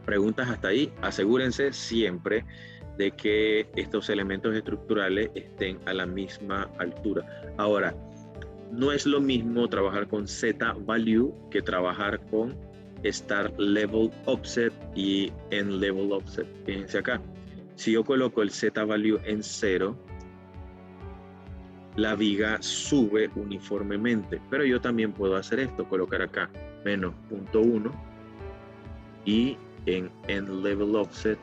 [SPEAKER 1] Preguntas hasta ahí. Asegúrense siempre de que estos elementos estructurales estén a la misma altura. Ahora, no es lo mismo trabajar con Z-Value que trabajar con Start Level Offset y End Level Offset. Fíjense acá, si yo coloco el Z-Value en 0, la viga sube uniformemente, pero yo también puedo hacer esto, colocar acá menos 0.1 y en End Level Offset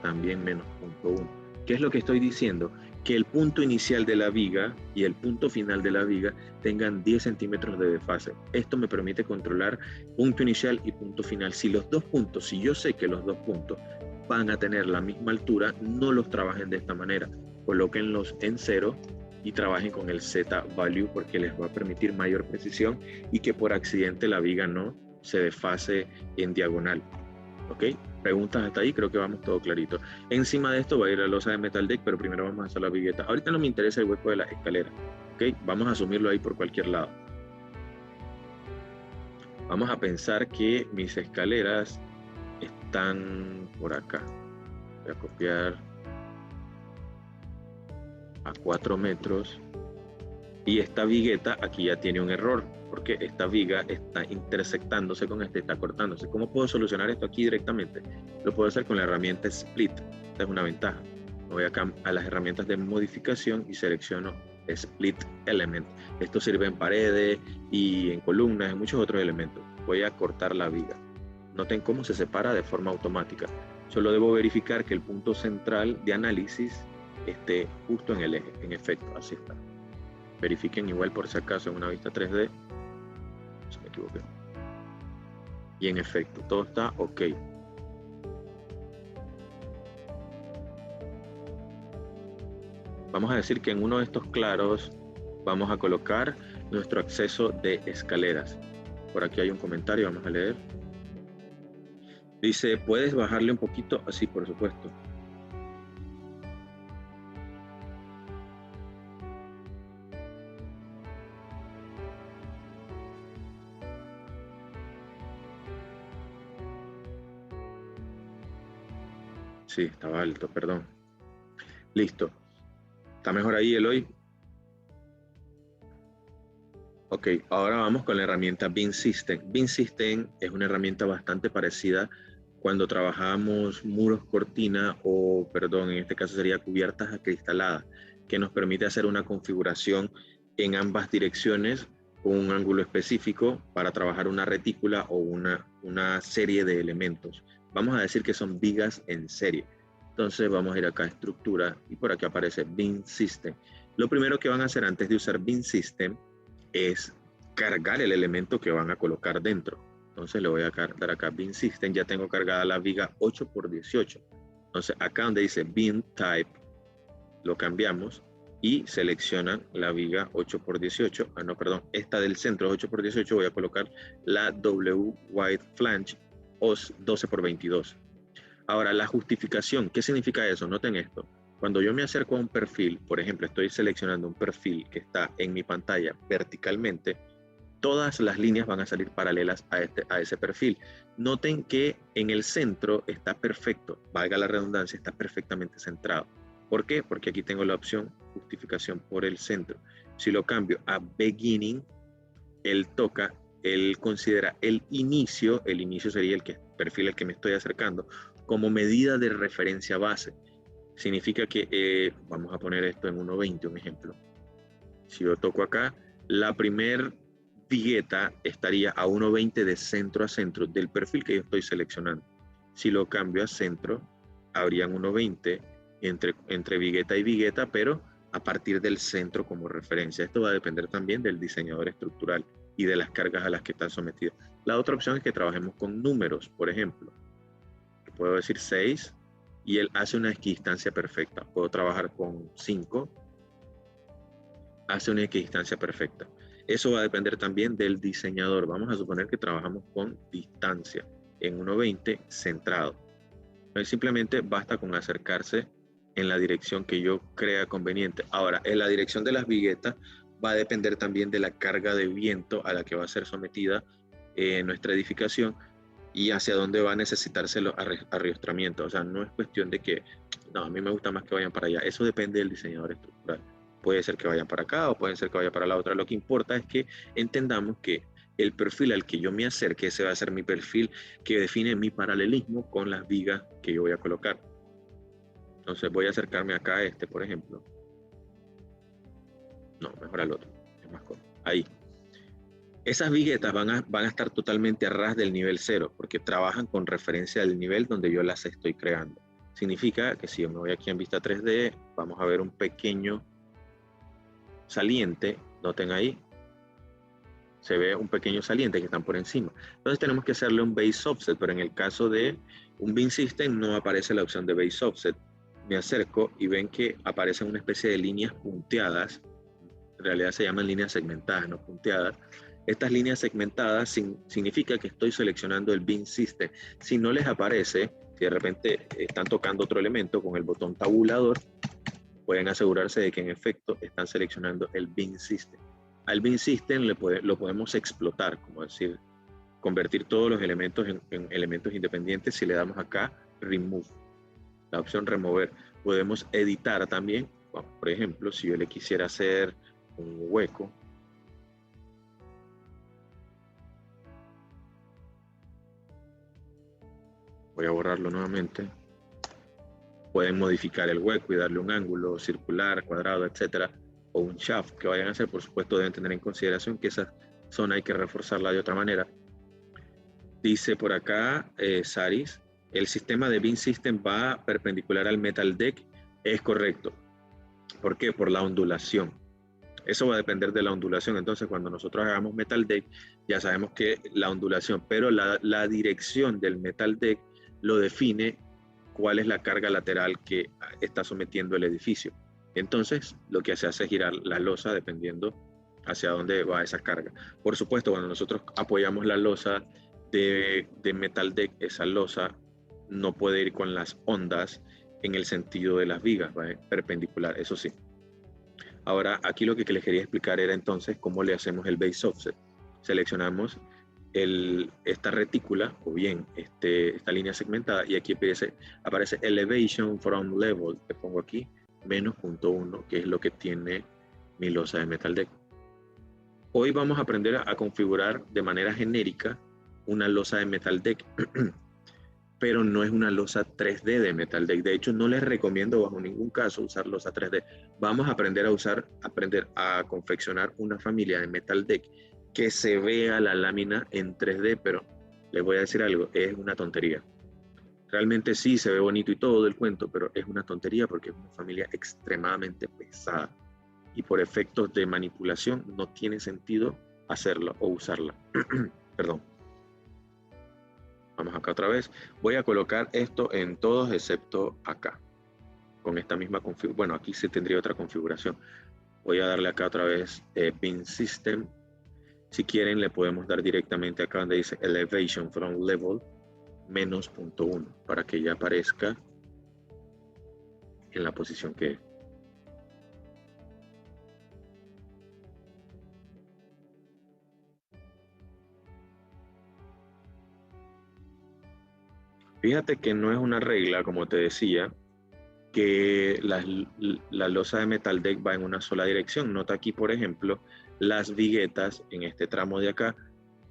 [SPEAKER 1] también menos 0.1. ¿Qué es lo que estoy diciendo? Que el punto inicial de la viga y el punto final de la viga tengan 10 centímetros de desfase. Esto me permite controlar punto inicial y punto final. Si los dos puntos, si yo sé que los dos puntos van a tener la misma altura, no los trabajen de esta manera. Colóquenlos en 0 y trabajen con el Z-value porque les va a permitir mayor precisión y que por accidente la viga no se desfase en diagonal. ¿Ok? Preguntas hasta ahí, creo que vamos todo clarito. Encima de esto va a ir la losa de metal deck, pero primero vamos a hacer la vigueta. Ahorita no me interesa el hueco de la escalera. ¿Ok? Vamos a asumirlo ahí por cualquier lado. Vamos a pensar que mis escaleras están por acá. Voy a copiar a 4 metros. Y esta vigueta aquí ya tiene un error, porque esta viga está intersectándose con esta, está cortándose. ¿Cómo puedo solucionar esto aquí directamente? Lo puedo hacer con la herramienta Split. Esta es una ventaja. Me voy acá a las herramientas de modificación y selecciono Split Element. Esto sirve en paredes y en columnas, en muchos otros elementos. Voy a cortar la viga. Noten cómo se separa de forma automática. Solo debo verificar que el punto central de análisis esté justo en el eje. En efecto, así está. Verifiquen igual por si acaso en una vista 3D. Se me equivoqué. Y en efecto, todo está ok. Vamos a decir que en uno de estos claros vamos a colocar nuestro acceso de escaleras. Por aquí hay un comentario, vamos a leer. Dice, ¿puedes bajarle un poquito? Así, por supuesto. Sí, estaba alto, perdón. Listo. ¿Está mejor ahí, Eloy? Ok, ahora vamos con la herramienta Beam System. Beam System es una herramienta bastante parecida cuando trabajamos muros cortina o, perdón, en este caso sería cubiertas acristaladas, que nos permite hacer una configuración en ambas direcciones con un ángulo específico para trabajar una retícula o una serie de elementos. Vamos a decir que son vigas en serie. Entonces vamos a ir acá a estructura y por aquí aparece Beam System. Lo primero que van a hacer antes de usar Beam System es cargar el elemento que van a colocar dentro. Entonces le voy a dar acá Beam System, ya tengo cargada la viga 8x18. Entonces acá donde dice Beam Type, lo cambiamos y seleccionan la viga 8x18. Ah, no, perdón, esta del centro 8x18 voy a colocar la W Wide Flange OS 12x22. Ahora, la justificación, ¿qué significa eso? Noten esto. Cuando yo me acerco a un perfil, por ejemplo, estoy seleccionando un perfil que está en mi pantalla verticalmente, todas las líneas van a salir paralelas a ese perfil. Noten que en el centro está perfecto, valga la redundancia, está perfectamente centrado. ¿Por qué? Porque aquí tengo la opción justificación por el centro. Si lo cambio a beginning, él considera el inicio sería el perfil al que me estoy acercando, como medida de referencia base. Significa que, vamos a poner esto en 1.20, un ejemplo. Si yo toco acá, la primer vigueta estaría a 1.20 de centro a centro del perfil que yo estoy seleccionando. Si lo cambio a centro, habrían 1.20 entre vigueta y vigueta, pero a partir del centro como referencia. Esto va a depender también del diseñador estructural y de las cargas a las que están sometidos. La otra opción es que trabajemos con números, por ejemplo. Puedo decir 6 y él hace una equidistancia perfecta. Puedo trabajar con 5, hace una equidistancia perfecta. Eso va a depender también del diseñador. Vamos a suponer que trabajamos con distancia en 1.20 centrado. Entonces simplemente basta con acercarse en la dirección que yo crea conveniente. Ahora, en la dirección de las viguetas va a depender también de la carga de viento a la que va a ser sometida nuestra edificación y hacia dónde va a necesitarse los arriostramientos. O sea, no es cuestión de que, no, a mí me gusta más que vayan para allá. Eso depende del diseñador estructural. Puede ser que vayan para acá o puede ser que vaya para la otra. Lo que importa es que entendamos que el perfil al que yo me acerque, ese va a ser mi perfil que define mi paralelismo con las vigas que yo voy a colocar. Entonces voy a acercarme acá a este, por ejemplo. No, mejor al otro. Es más cómodo. Ahí. Esas viguetas van a estar totalmente a ras del nivel 0 porque trabajan con referencia al nivel donde yo las estoy creando. Significa que si yo me voy aquí en vista 3D, vamos a ver un pequeño saliente. Noten ahí. Se ve un pequeño saliente que están por encima. Entonces tenemos que hacerle un base offset, pero en el caso de un Beam System no aparece la opción de base offset. Me acerco y ven que aparecen una especie de líneas punteadas en realidad se llaman líneas segmentadas, no punteadas. Estas líneas segmentadas significa que estoy seleccionando el Beam System. Si no les aparece, si de repente están tocando otro elemento con el botón tabulador, pueden asegurarse de que en efecto están seleccionando el Beam System. Al Beam System lo podemos explotar, como decir, convertir todos los elementos en elementos independientes. Si le damos acá, Remove, la opción remover, podemos editar también. Bueno, por ejemplo, si yo le quisiera hacer un hueco, voy a borrarlo nuevamente. Pueden modificar el hueco y darle un ángulo circular, cuadrado, etcétera, o un shaft que vayan a hacer. Por supuesto, deben tener en consideración que esa zona hay que reforzarla de otra manera. Dice por acá, Saris, el sistema de Beam System va perpendicular al Metal Deck. Es correcto. ¿Por qué? Por la ondulación. Eso va a depender de la ondulación. Entonces, cuando nosotros hagamos Metal Deck, ya sabemos que la ondulación, pero la dirección del Metal Deck lo define cuál es la carga lateral que está sometiendo el edificio. Entonces, lo que se hace es girar la losa dependiendo hacia dónde va esa carga. Por supuesto, cuando nosotros apoyamos la losa de Metal Deck, esa losa no puede ir con las ondas en el sentido de las vigas, ¿vale? Perpendicular, eso sí. Ahora, aquí lo que les quería explicar era entonces cómo le hacemos el base offset. Seleccionamos esta retícula o bien esta línea segmentada y aquí aparece elevation from level, que pongo aquí, menos 0.1, que es lo que tiene mi losa de Metal Deck. Hoy vamos a aprender a configurar de manera genérica una losa de Metal Deck, pero no es una losa 3D de Metal Deck. De hecho, no les recomiendo bajo ningún caso usar losa 3D. Vamos a aprender a confeccionar una familia de Metal Deck que se vea la lámina en 3D, pero les voy a decir algo, es una tontería. Realmente sí, se ve bonito y todo el cuento, pero es una tontería porque es una familia extremadamente pesada. Y por efectos de manipulación no tiene sentido hacerla o usarla. Perdón. Vamos acá otra vez. Voy a colocar esto en todos excepto acá. Con esta misma configuración. Bueno, aquí sí tendría otra configuración. Voy a darle acá otra vez Beam System. Si quieren, le podemos dar directamente acá donde dice Elevation from Level menos 0.1 para que ya aparezca en la posición que es. Fíjate que no es una regla, como te decía, que la losa de Metal Deck va en una sola dirección. Nota aquí, por ejemplo, las viguetas en este tramo de acá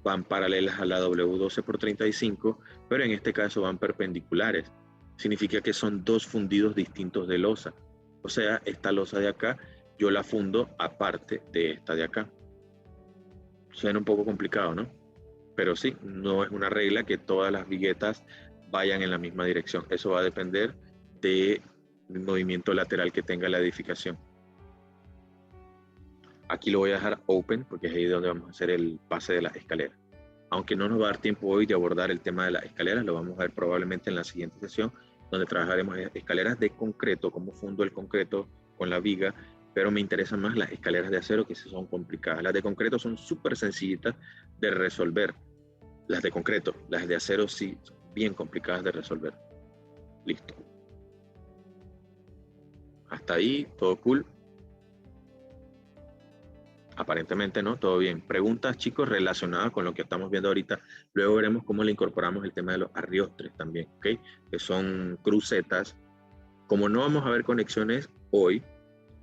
[SPEAKER 1] van paralelas a la W12x35, pero en este caso van perpendiculares. Significa que son dos fundidos distintos de losa. O sea, esta losa de acá, yo la fundo aparte de esta de acá. Suena un poco complicado, ¿no? Pero sí, no es una regla que todas las viguetas vayan en la misma dirección. Eso va a depender del movimiento lateral que tenga la edificación. Aquí lo voy a dejar open porque es ahí donde vamos a hacer el pase de las escaleras. Aunque no nos va a dar tiempo hoy de abordar el tema de las escaleras, lo vamos a ver probablemente en la siguiente sesión, donde trabajaremos escaleras de concreto, cómo fundo el concreto con la viga, pero me interesan más las escaleras de acero, que sí son complicadas. Las de concreto son súper sencillitas de resolver. Las de concreto, las de acero sí son bien complicadas de resolver. Listo. Hasta ahí, todo cool. Aparentemente no, todo bien. Preguntas, chicos, relacionadas con lo que estamos viendo ahorita. Luego veremos cómo le incorporamos el tema de los arriostres también, ¿ok? Que son crucetas. Como no vamos a ver conexiones hoy,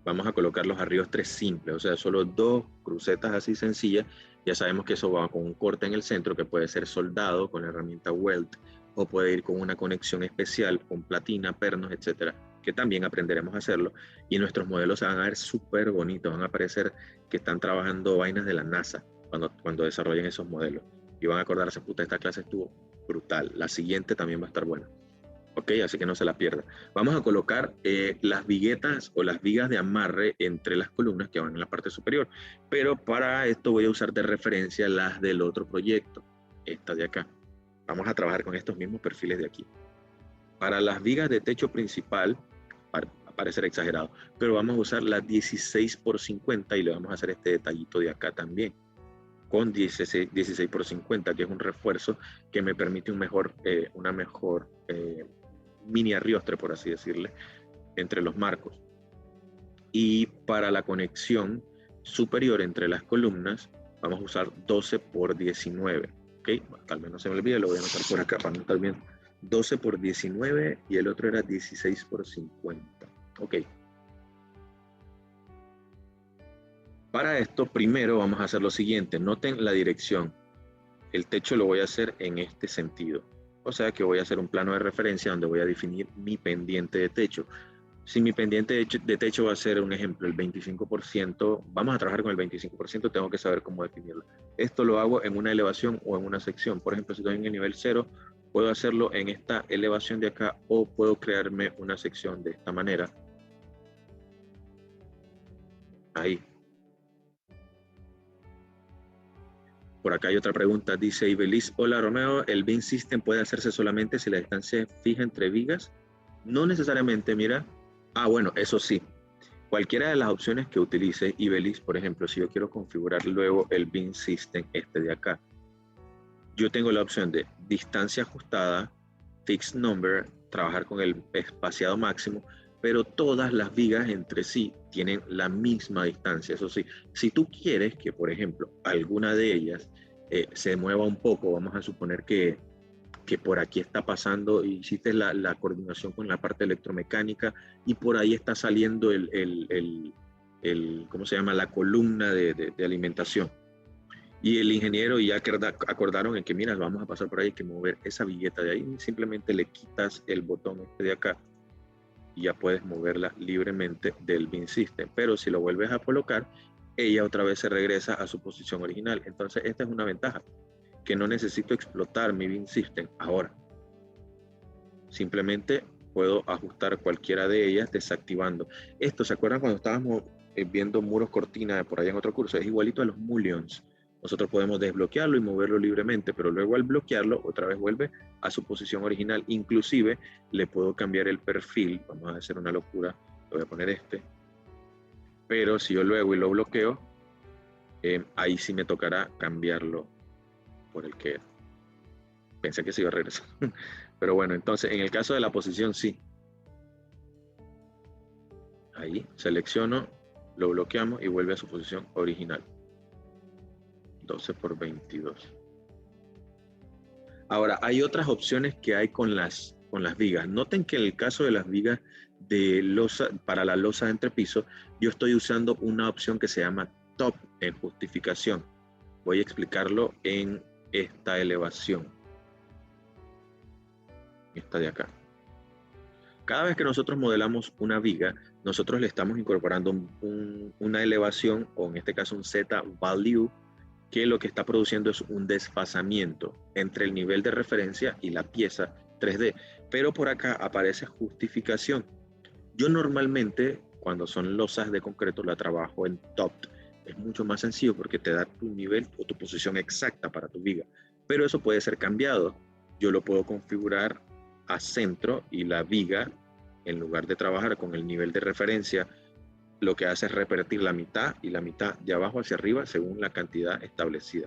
[SPEAKER 1] vamos a colocar los arriostres simples, o sea, solo dos crucetas así sencillas. Ya sabemos que eso va con un corte en el centro que puede ser soldado con la herramienta weld o puede ir con una conexión especial con platina, pernos, etcétera, que también aprenderemos a hacerlo, y nuestros modelos se van a ver súper bonitos, van a parecer que están trabajando vainas de la NASA cuando desarrollen esos modelos, y van a acordarse, puta, esta clase estuvo brutal, la siguiente también va a estar buena, ok, así que no se la pierda. Vamos a colocar las viguetas o las vigas de amarre entre las columnas que van en la parte superior, pero para esto voy a usar de referencia las del otro proyecto, esta de acá. Vamos a trabajar con estos mismos perfiles de aquí. Para las vigas de techo principal, parecer exagerado, pero vamos a usar la 16 por 50 y le vamos a hacer este detallito de acá también, con 16 por 50, que es un refuerzo que me permite una mejor mini arriostre, por así decirle, entre los marcos. Y para la conexión superior entre las columnas, vamos a usar 12 por 19. ¿Ok? Tal vez no se me olvide, lo voy a anotar por acá para no estar bien. 12 por 19 y el otro era 16 por 50. Ok. Para esto, primero vamos a hacer lo siguiente. Noten la dirección. El techo lo voy a hacer en este sentido. O sea que voy a hacer un plano de referencia donde voy a definir mi pendiente de techo. Si mi pendiente de techo va a ser, un ejemplo, el 25%, vamos a trabajar con el 25%, tengo que saber cómo definirlo. Esto lo hago en una elevación o en una sección. Por ejemplo, si estoy en el nivel 0, puedo hacerlo en esta elevación de acá o puedo crearme una sección de esta manera. Ahí. Por acá hay otra pregunta, dice Ibeliz, hola Romeo, ¿el beam system puede hacerse solamente si la distancia es fija entre vigas? No necesariamente, mira. Ah, bueno, eso sí. Cualquiera de las opciones que utilice Ibeliz, por ejemplo, si yo quiero configurar luego el beam system este de acá, yo tengo la opción de distancia ajustada, fixed number, trabajar con el espaciado máximo, pero todas las vigas entre sí tienen la misma distancia. Eso sí, si tú quieres que, por ejemplo, alguna de ellas se mueva un poco, vamos a suponer que por aquí está pasando, hiciste la coordinación con la parte electromecánica y por ahí está saliendo ¿cómo se llama? La columna de alimentación. Y el ingeniero ya acordaron en que, mira, vamos a pasar por ahí, hay que mover esa vigueta de ahí, simplemente le quitas el botón este de acá y ya puedes moverla libremente del beam system. Pero si lo vuelves a colocar, ella otra vez se regresa a su posición original. Entonces esta es una ventaja, que no necesito explotar mi beam system ahora. Simplemente puedo ajustar cualquiera de ellas desactivando. Esto, ¿se acuerdan cuando estábamos viendo muros cortina por allá en otro curso? Es igualito a los mullions. Nosotros podemos desbloquearlo y moverlo libremente, pero luego al bloquearlo otra vez vuelve a su posición original. Inclusive le puedo cambiar el perfil. Vamos a hacer una locura. Le voy a poner este. Pero si yo luego y lo bloqueo, ahí sí me tocará cambiarlo por el que pensé que se iba a regresar. Pero bueno, entonces en el caso de la posición sí. Ahí selecciono, lo bloqueamos y vuelve a su posición original. 12 por 22. Ahora, hay otras opciones que hay con las vigas. Noten que en el caso de las vigas de losa, para la losa de entrepiso, yo estoy usando una opción que se llama top en justificación. Voy a explicarlo en esta elevación. Esta de acá. Cada vez que nosotros modelamos una viga, nosotros le estamos incorporando una elevación, o en este caso un Z-value, que lo que está produciendo es un desfasamiento entre el nivel de referencia y la pieza 3D. Pero por acá aparece justificación. Yo normalmente, cuando son losas de concreto, la trabajo en top. Es mucho más sencillo porque te da tu nivel o tu posición exacta para tu viga. Pero eso puede ser cambiado. Yo lo puedo configurar a centro y la viga, en lugar de trabajar con el nivel de referencia, lo que hace es repartir la mitad y la mitad de abajo hacia arriba según la cantidad establecida.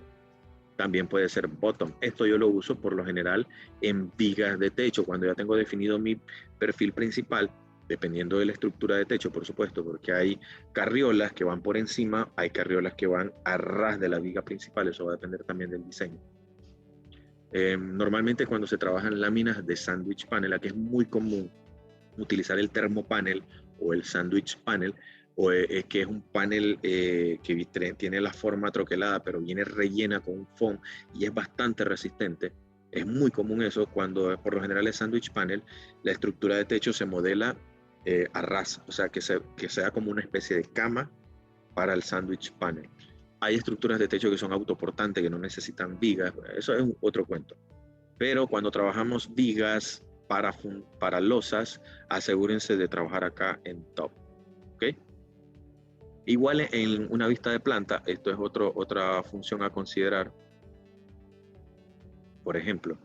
[SPEAKER 1] También puede ser bottom. Esto yo lo uso por lo general en vigas de techo, cuando ya tengo definido mi perfil principal, dependiendo de la estructura de techo, por supuesto, porque hay carriolas que van por encima, hay carriolas que van a ras de la viga principal, eso va a depender también del diseño. Normalmente cuando se trabajan láminas de sandwich panel, aquí es muy común utilizar el termopanel o el sandwich panel, que es un panel que tiene la forma troquelada, pero viene rellena con un foam y es bastante resistente. Es muy común eso cuando por lo general es sandwich panel, la estructura de techo se modela a ras, o sea que sea como una especie de cama para el sandwich panel. Hay estructuras de techo que son autoportantes, que no necesitan vigas, eso es otro cuento. Pero cuando trabajamos vigas para losas, asegúrense de trabajar acá en top. ¿Ok? Igual en una vista de planta, esto es otra función a considerar. Por ejemplo,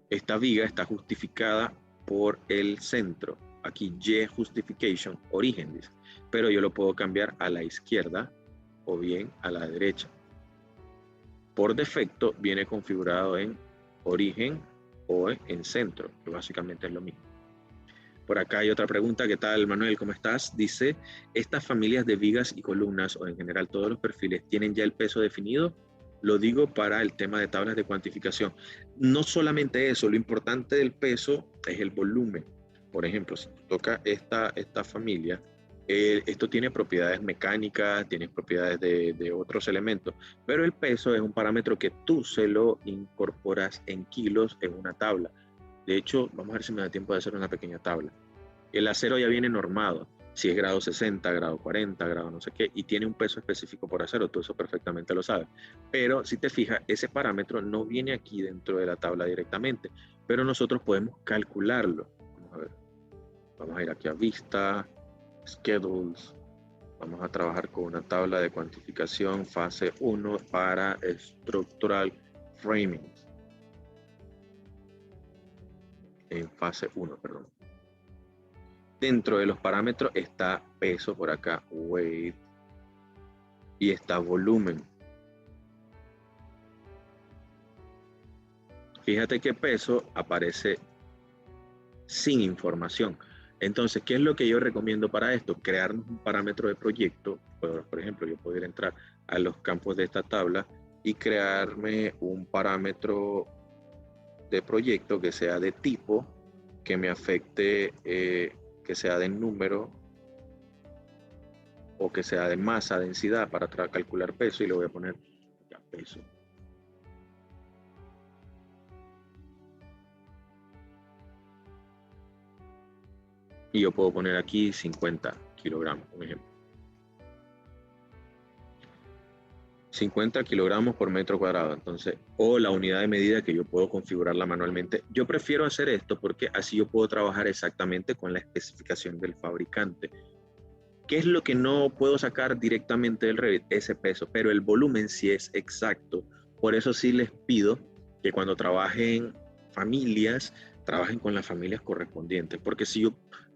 [SPEAKER 1] esta viga está justificada por el centro. aquí Y justification, origen, dice. Pero yo lo puedo cambiar a la izquierda o bien a la derecha. Por defecto viene configurado en origen o en centro, que básicamente es lo mismo. Por acá hay otra pregunta. ¿Qué tal, Manuel? ¿Cómo estás? Dice, ¿estas familias de vigas y columnas o en general todos los perfiles tienen ya el peso definido? Lo digo para el tema de tablas de cuantificación. No solamente eso, lo importante del peso es el volumen. Por ejemplo, si toca esta familia, esto tiene propiedades mecánicas, tiene propiedades de otros elementos, pero el peso es un parámetro que tú se lo incorporas en kilos en una tabla. De hecho, vamos a ver si me da tiempo de hacer una pequeña tabla. El acero ya viene normado, si es grado 60, grado 40, grado no sé qué, y tiene un peso específico por acero, tú eso perfectamente lo sabes. Pero si te fijas, ese parámetro no viene aquí dentro de la tabla directamente, pero nosotros podemos calcularlo. Vamos a ver, vamos a ir aquí a vista, schedules, vamos a trabajar con una tabla de cuantificación fase 1 para estructural framing. En fase 1, perdón. Dentro de los parámetros está peso por acá, weight, y está volumen. Fíjate que peso aparece sin información. Entonces, ¿qué es lo que yo recomiendo para esto? Crearnos un parámetro de proyecto. Por ejemplo, yo puedo entrar a los campos de esta tabla y crearme un parámetro de proyecto que sea de tipo, que me afecte, que sea de número o que sea de masa, densidad, para calcular peso, y le voy a poner ya peso. Y yo puedo poner aquí 50 kilogramos, un ejemplo. 50 kilogramos por metro cuadrado, entonces, o la unidad de medida que yo puedo configurarla manualmente. Yo prefiero hacer esto porque así yo puedo trabajar exactamente con la especificación del fabricante. ¿Qué es lo que no puedo sacar directamente del Revit? Ese peso, pero el volumen sí es exacto. Por eso sí les pido que cuando trabajen familias, trabajen con las familias correspondientes, porque si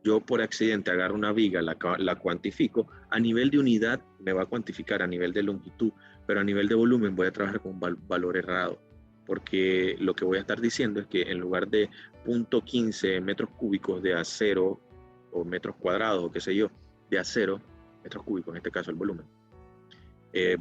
[SPEAKER 1] yo por accidente agarro una viga, la cuantifico, a nivel de unidad me va a cuantificar a nivel de longitud, pero a nivel de volumen voy a trabajar con un valor errado, porque lo que voy a estar diciendo es que en lugar de 0.15 metros cúbicos de acero o metros cuadrados o qué sé yo, de acero, metros cúbicos, en este caso el volumen,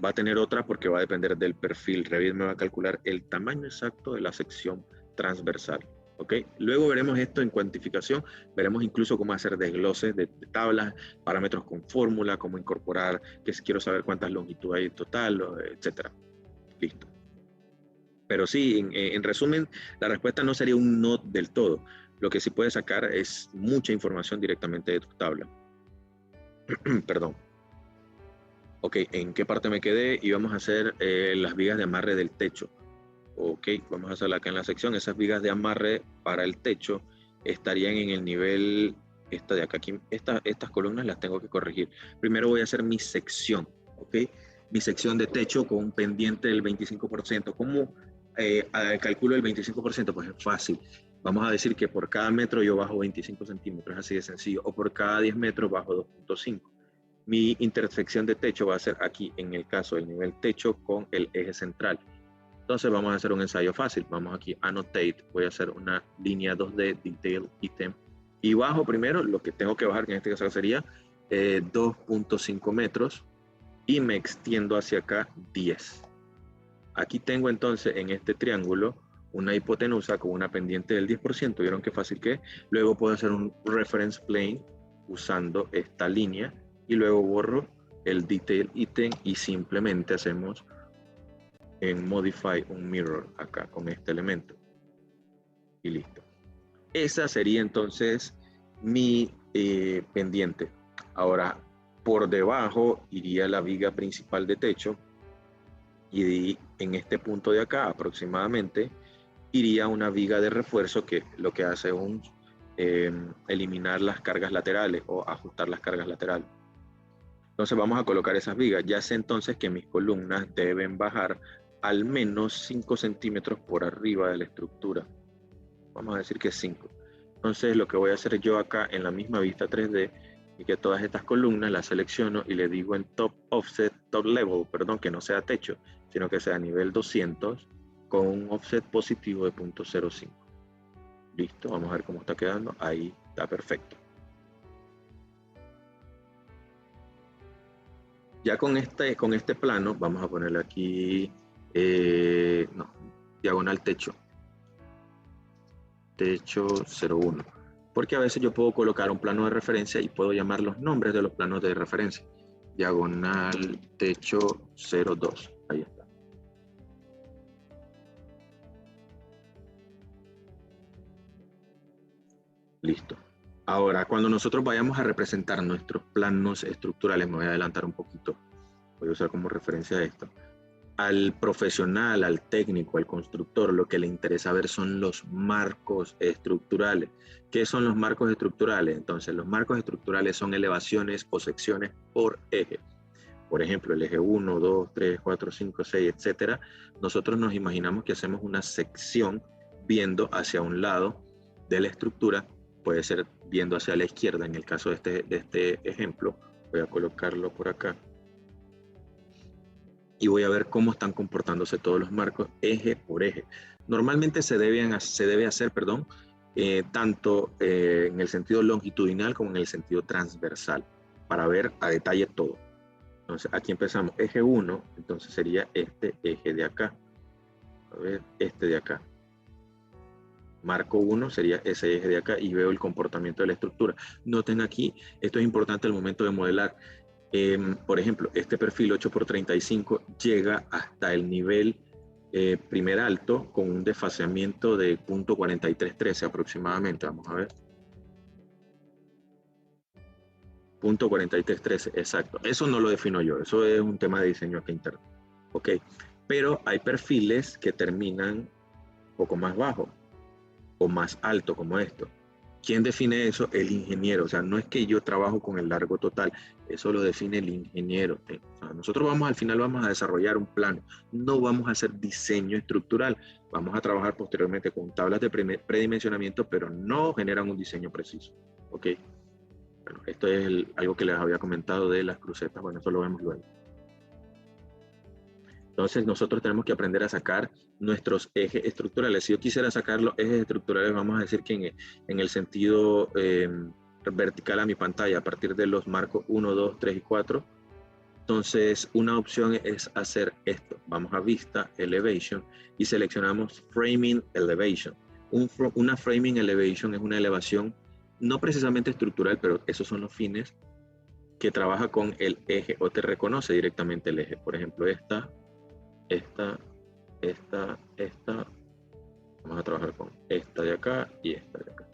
[SPEAKER 1] va a tener otra porque va a depender del perfil. Revit me va a calcular el tamaño exacto de la sección transversal. ¿Ok? Luego veremos esto en cuantificación, veremos incluso cómo hacer desgloses de tablas, parámetros con fórmula, cómo incorporar, que si quiero saber cuántas longitudes hay en total, etcétera. Listo. Pero sí, en resumen, la respuesta no sería un no del todo. Lo que sí puedes sacar es mucha información directamente de tu tabla. Perdón. Ok, ¿en qué parte me quedé? Y vamos a hacer las vigas de amarre del techo. Ok, vamos a hacerla acá en la sección. Esas vigas de amarre para el techo estarían en el nivel, esta de acá, aquí, estas columnas las tengo que corregir. Primero voy a hacer mi sección, ok, mi sección de techo con un pendiente del 25%. ¿Cómo calculo el 25%? Pues es fácil. Vamos a decir que por cada metro yo bajo 25 centímetros, así de sencillo, o por cada 10 metros bajo 2.5. Mi intersección de techo va a ser aquí, en el caso del nivel techo con el eje central. Entonces vamos a hacer un ensayo fácil. Vamos aquí a Annotate. Voy a hacer una línea 2D, Detail Item. Y bajo primero lo que tengo que bajar, que en este caso sería 2.5 metros. Y me extiendo hacia acá 10. Aquí tengo entonces en este triángulo una hipotenusa con una pendiente del 10%. ¿Vieron qué fácil que es? Luego puedo hacer un reference plane usando esta línea. Y luego borro el Detail Item y simplemente hacemos en Modify un Mirror acá con este elemento. Y listo. Esa sería entonces mi pendiente. Ahora, por debajo iría la viga principal de techo y en este punto de acá aproximadamente iría una viga de refuerzo que lo que hace es eliminar las cargas laterales o ajustar las cargas laterales. Entonces vamos a colocar esas vigas. Ya sé entonces que mis columnas deben bajar al menos 5 centímetros por arriba de la estructura. Vamos a decir que 5. Entonces lo que voy a hacer yo acá en la misma vista 3D y que todas estas columnas las selecciono y le digo en top offset, top level, perdón, que no sea techo, sino que sea nivel 200 con un offset positivo de 0.05. Listo, vamos a ver cómo está quedando. Ahí está perfecto. Ya con este plano, vamos a ponerle aquí, diagonal techo. Techo 01. Porque a veces yo puedo colocar un plano de referencia y puedo llamar los nombres de los planos de referencia. Diagonal techo 02. Ahí está. Listo. Ahora, cuando nosotros vayamos a representar nuestros planos estructurales, me voy a adelantar un poquito. Voy a usar como referencia esto. Al profesional, al técnico, al constructor, lo que le interesa ver son los marcos estructurales. ¿Qué son los marcos estructurales? Entonces, los marcos estructurales son elevaciones o secciones por eje. Por ejemplo, el eje 1, 2, 3, 4, 5, 6, etcétera. Nosotros nos imaginamos que hacemos una sección viendo hacia un lado de la estructura, puede ser viendo hacia la izquierda, en el caso de este ejemplo. Voy a colocarlo por acá. Y voy a ver cómo están comportándose todos los marcos eje por eje. Normalmente se debe hacer, tanto en el sentido longitudinal como en el sentido transversal, para ver a detalle todo. Entonces aquí empezamos, eje 1, entonces sería este eje de acá. A ver, este de acá. Marco 1 sería ese eje de acá y veo el comportamiento de la estructura. Noten aquí, esto es importante al momento de modelar. Por ejemplo, este perfil 8x35 llega hasta el nivel primer alto con un desfaseamiento de 0.4313 aproximadamente. Vamos a ver. 0.4313, exacto. Eso no lo defino yo, eso es un tema de diseño aquí interno. Ok, pero hay perfiles que terminan un poco más bajo o más alto como esto. ¿Quién define eso? El ingeniero. O sea, no es que yo trabajo con el largo total, eso lo define el ingeniero. O sea, nosotros al final vamos a desarrollar un plano, no vamos a hacer diseño estructural, vamos a trabajar posteriormente con tablas de predimensionamiento, pero no generan un diseño preciso. ¿Ok? Bueno, esto es algo que les había comentado de las crucetas. Bueno, eso lo vemos luego. Entonces nosotros tenemos que aprender a sacar nuestros ejes estructurales. Si yo quisiera sacar los ejes estructurales, vamos a decir que en el sentido vertical a mi pantalla, a partir de los marcos 1, 2, 3 y 4, entonces una opción es hacer esto. Vamos a Vista, Elevation, y seleccionamos Framing Elevation. Una Framing Elevation es una elevación no precisamente estructural, pero esos son los fines, que trabaja con el eje o te reconoce directamente el eje. Por ejemplo, esta. Vamos a trabajar con esta de acá y esta de acá.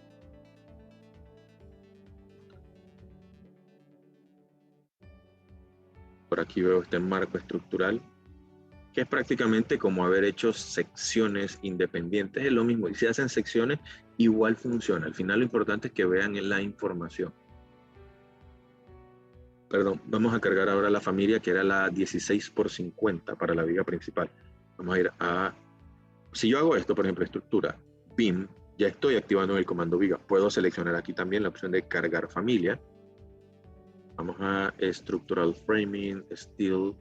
[SPEAKER 1] Por aquí veo este marco estructural, que es prácticamente como haber hecho secciones independientes. Es lo mismo, y si hacen secciones, igual funciona. Al final lo importante es que vean en la información. Perdón, vamos a cargar ahora la familia, que era la 16x50 para la viga principal. Vamos a ir a... Si yo hago esto, por ejemplo, estructura, BIM, ya estoy activando el comando viga. Puedo seleccionar aquí también la opción de cargar familia. Vamos a Structural Framing, Steel,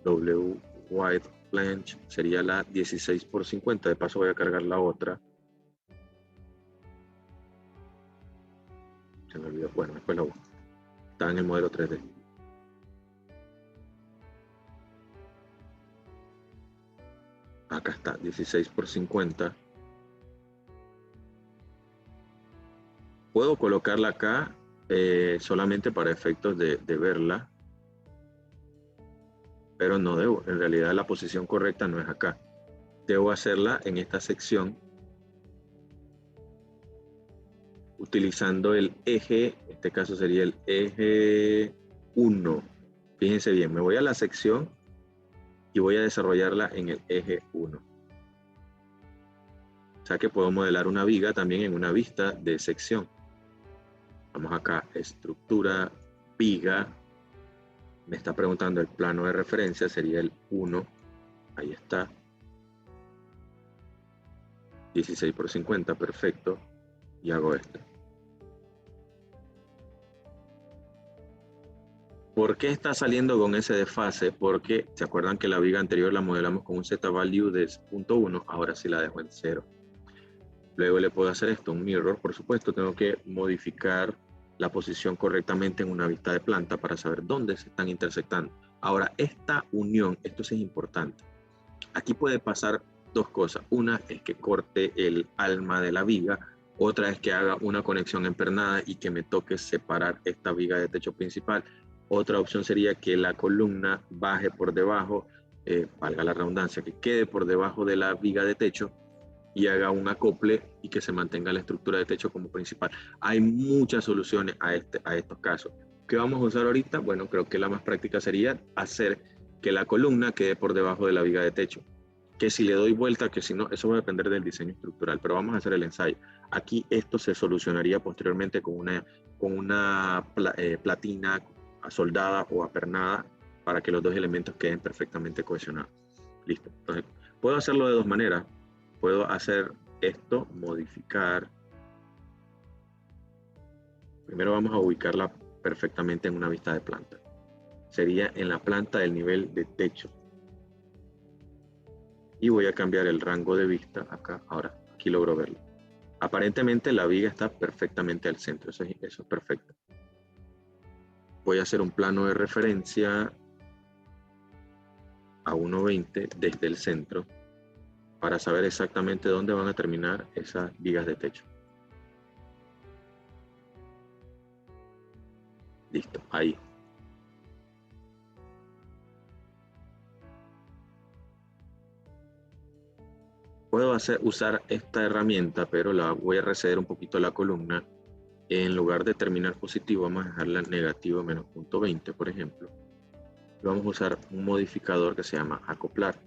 [SPEAKER 1] W, White, Planche, sería la 16x50. De paso voy a cargar la otra. Se me olvidó, bueno, después la busco. Está en el modelo 3D. Acá está, 16x50. Puedo colocarla acá solamente para efectos de verla, pero no debo. En realidad la posición correcta no es acá. Debo hacerla en esta sección utilizando el eje, en este caso sería el eje 1. Fíjense bien, me voy a la sección y voy a desarrollarla en el eje 1. O sea que puedo modelar una viga también en una vista de sección. Vamos acá, estructura, viga. Me está preguntando el plano de referencia, sería el 1. Ahí está. 16x50, perfecto. y hago esto. ¿Por qué está saliendo con ese desfase? Porque se acuerdan que la viga anterior la modelamos con un z-value de 0.1, ahora sí la dejo en 0. Luego le puedo hacer esto, un mirror, por supuesto, tengo que modificar la posición correctamente en una vista de planta para saber dónde se están intersectando. Ahora, esta unión, esto sí es importante. Aquí puede pasar dos cosas. Una es que corte el alma de la viga, otra es que haga una conexión empernada y que me toque separar esta viga de techo principal. Otra opción sería que la columna baje por debajo, valga la redundancia, que quede por debajo de la viga de techo y haga un acople y que se mantenga la estructura de techo como principal. Hay muchas soluciones a estos casos. ¿Qué vamos a usar ahorita? Bueno, creo que la más práctica sería hacer que la columna quede por debajo de la viga de techo. Que si le doy vuelta, que si no, eso va a depender del diseño estructural, pero vamos a hacer el ensayo. Aquí esto se solucionaría posteriormente con una platina soldada o apernada para que los dos elementos queden perfectamente cohesionados. Listo. Entonces, puedo hacerlo de dos maneras. Puedo hacer esto, modificar. Primero vamos a ubicarla perfectamente en una vista de planta. Sería en la planta del nivel de techo. Y voy a cambiar el rango de vista acá. Ahora, aquí logro verlo. Aparentemente la viga está perfectamente al centro. Eso es perfecto. Voy a hacer un plano de referencia a 1.20 desde el centro para saber exactamente dónde van a terminar esas vigas de techo. Listo, ahí. Puedo usar esta herramienta, pero la voy a receder un poquito a la columna. En lugar de terminar positivo, vamos a dejarla en negativo menos 0.20, por ejemplo. Vamos a usar un modificador que se llama acoplar.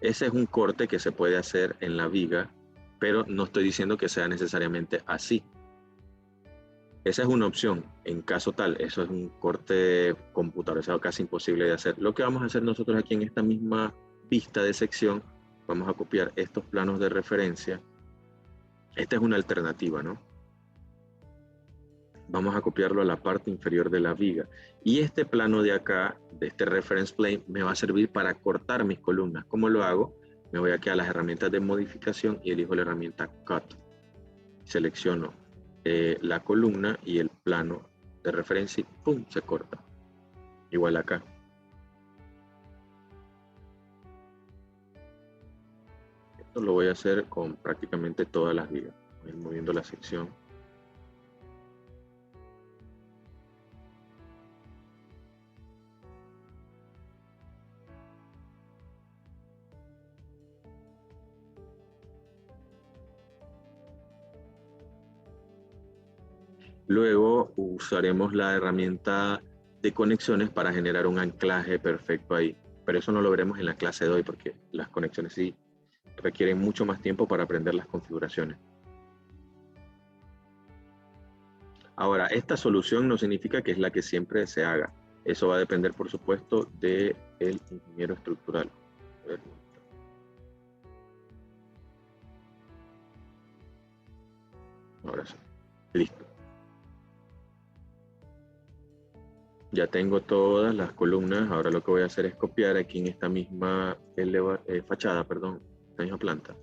[SPEAKER 1] Ese es un corte que se puede hacer en la viga, pero no estoy diciendo que sea necesariamente así. Esa es una opción, en caso tal, eso es un corte computarizado casi imposible de hacer. Lo que vamos a hacer nosotros aquí en esta misma vista de sección, vamos a copiar estos planos de referencia. Esta es una alternativa, ¿no? Vamos a copiarlo a la parte inferior de la viga. Y este plano de acá, de este reference plane, me va a servir para cortar mis columnas. ¿Cómo lo hago? Me voy aquí a las herramientas de modificación y elijo la herramienta Cut. Selecciono la columna y el plano de referencia y ¡pum! Se corta. Igual acá. Esto lo voy a hacer con prácticamente todas las vigas. Voy a ir moviendo la sección. Luego usaremos la herramienta de conexiones para generar un anclaje perfecto ahí. Pero eso no lo veremos en la clase de hoy porque las conexiones sí requieren mucho más tiempo para aprender las configuraciones. Ahora, esta solución no significa que es la que siempre se haga. Eso va a depender, por supuesto, del ingeniero estructural. A ver. Ahora sí. Listo. Ya tengo todas las columnas. Ahora lo que voy a hacer es copiar aquí en esta misma fachada, perdón, esta misma planta.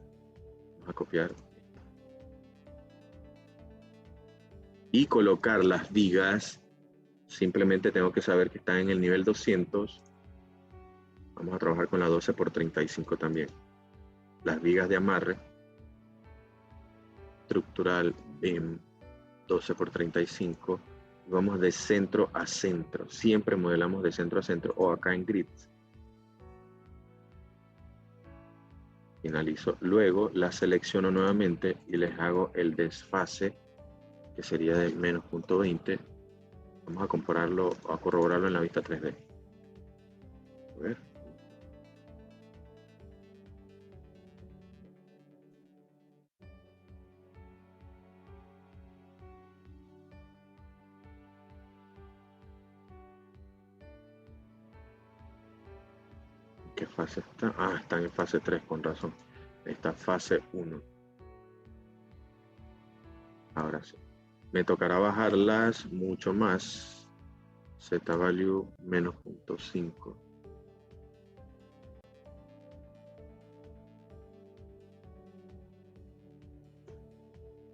[SPEAKER 1] Vamos a copiar. Y colocar las vigas. Simplemente tengo que saber que están en el nivel 200. Vamos a trabajar con la 12 por 35 también. Las vigas de amarre. Estructural BIM 12 por 35. Vamos de centro a centro. Siempre modelamos de centro a centro o acá en grids. Finalizo. Luego la selecciono nuevamente y les hago el desfase, que sería de menos 0.20. Vamos a compararlo, a corroborarlo en la vista 3D. A ver. ¿Qué fase está? Ah, están en fase 3, con razón. Está fase 1. Ahora sí. Me tocará bajarlas mucho más. Z value menos 0.5.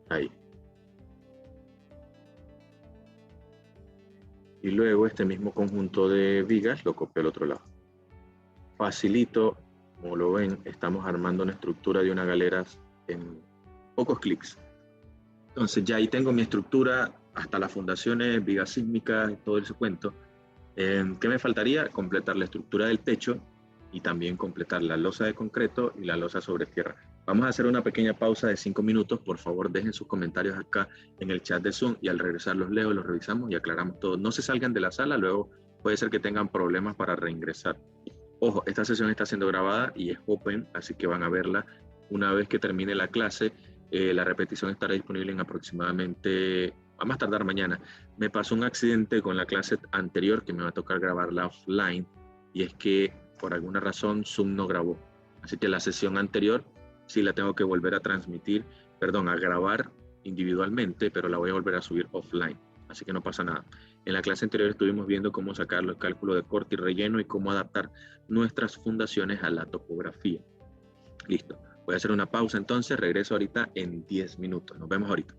[SPEAKER 1] Ahí. Y luego este mismo conjunto de vigas lo copio al otro lado. Facilito, como lo ven, estamos armando una estructura de una galera en pocos clics. Entonces ya ahí tengo mi estructura, hasta las fundaciones, vigas sísmicas, todo ese cuento. ¿Qué me faltaría? Completar la estructura del techo y también completar la losa de concreto y la losa sobre tierra. Vamos a hacer una pequeña pausa de 5 minutos. Por favor, dejen sus comentarios acá en el chat de Zoom y al regresar los leo, los revisamos y aclaramos todo. No se salgan de la sala, luego puede ser que tengan problemas para reingresar. Ojo, esta sesión está siendo grabada y es open, así que van a verla una vez que termine la clase. La repetición estará disponible en aproximadamente, vamos a tardar mañana. Me pasó un accidente con la clase anterior que me va a tocar grabarla offline y es que por alguna razón Zoom no grabó. Así que la sesión anterior sí la tengo que volver a transmitir, perdón, a grabar individualmente, pero la voy a volver a subir offline. Así que no pasa nada. En la clase anterior estuvimos viendo cómo sacar los cálculos de corte y relleno y cómo adaptar nuestras fundaciones a la topografía. Listo. Voy a hacer una pausa entonces, regreso ahorita en 10 minutos. Nos vemos ahorita.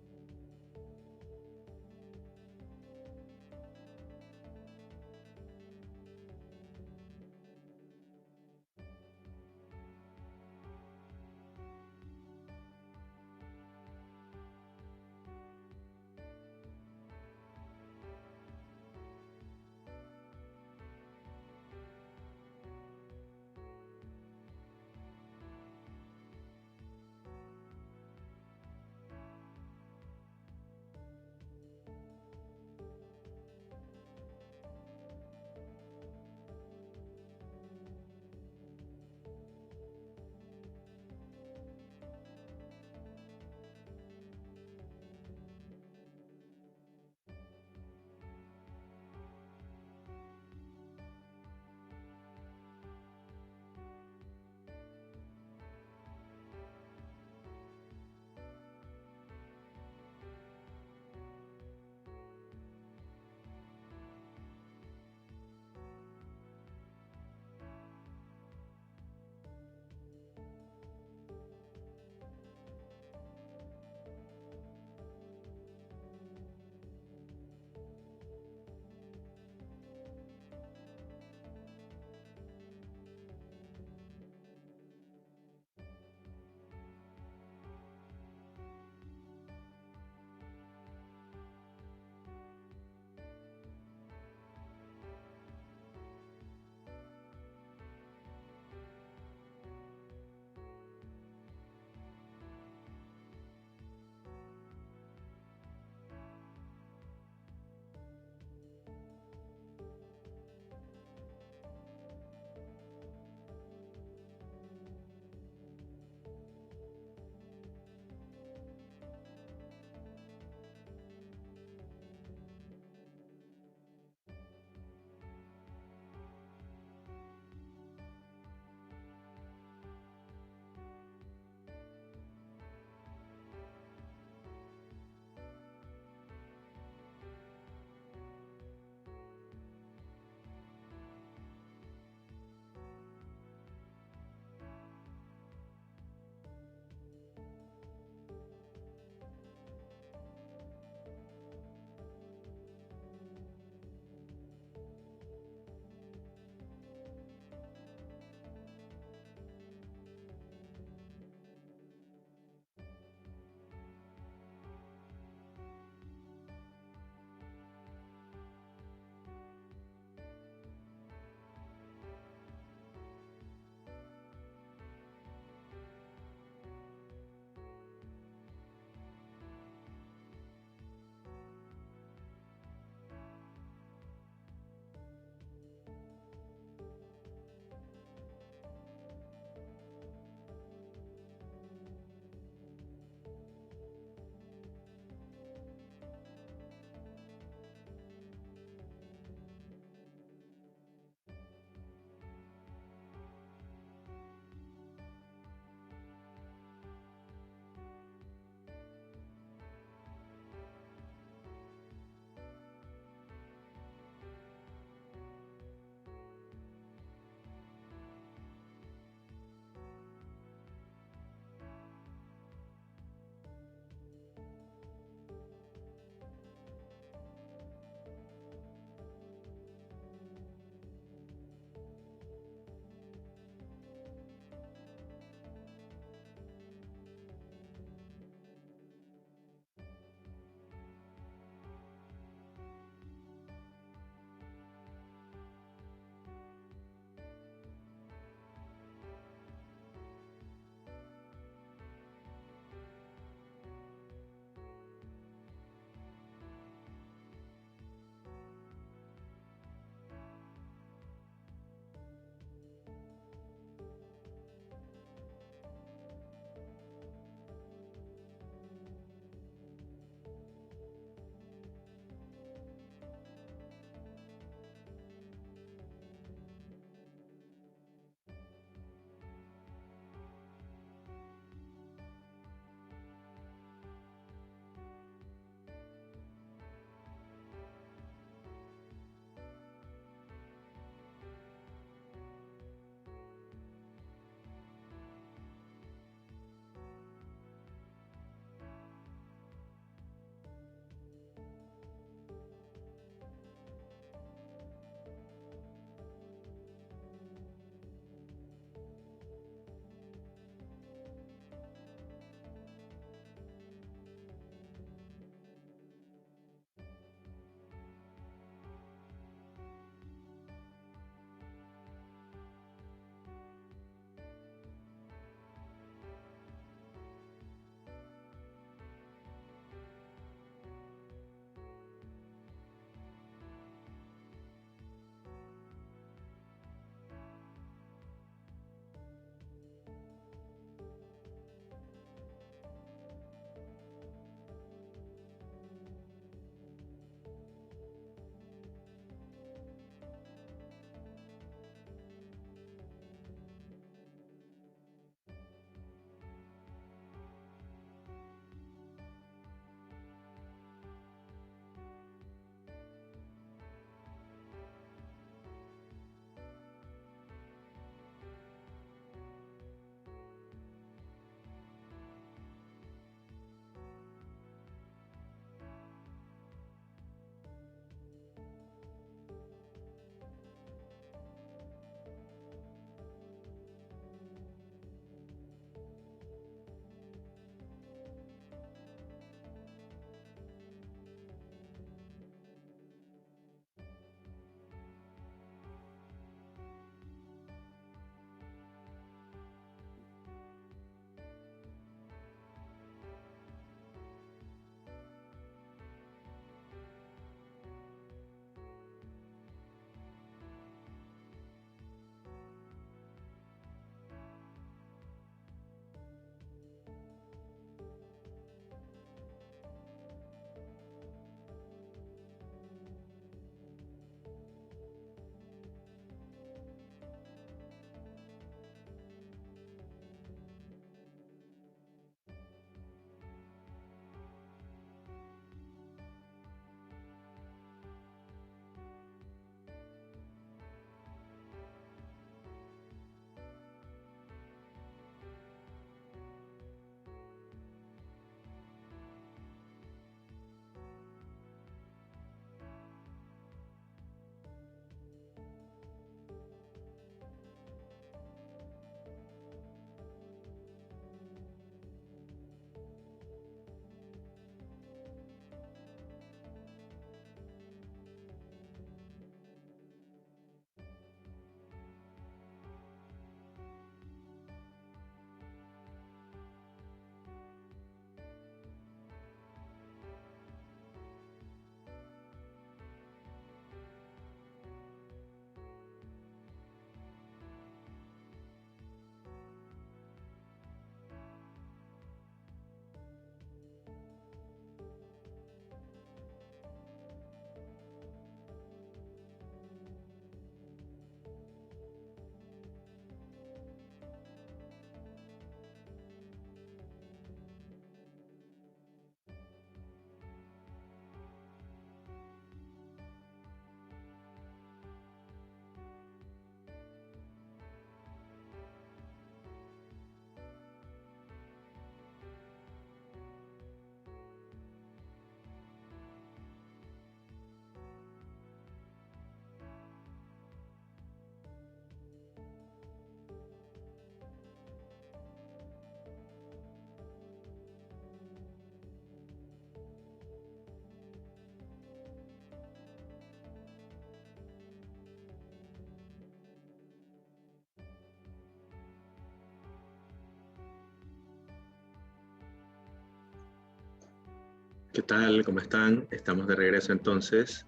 [SPEAKER 1] ¿Qué tal? ¿Cómo están? Estamos de regreso entonces.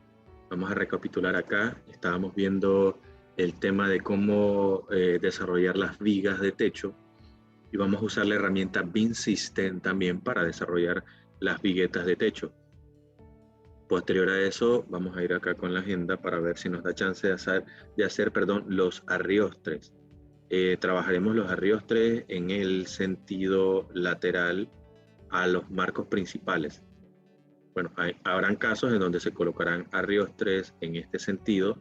[SPEAKER 1] Vamos a recapitular acá. Estábamos viendo el tema de cómo desarrollar las vigas de techo y vamos a usar la herramienta Beam System también para desarrollar las viguetas de techo. Posterior a eso, vamos a ir acá con la agenda para ver si nos da chance de hacer los arriostres. Trabajaremos los arriostres en el sentido lateral a los marcos principales. Bueno, habrán casos en donde se colocarán arriostres en este sentido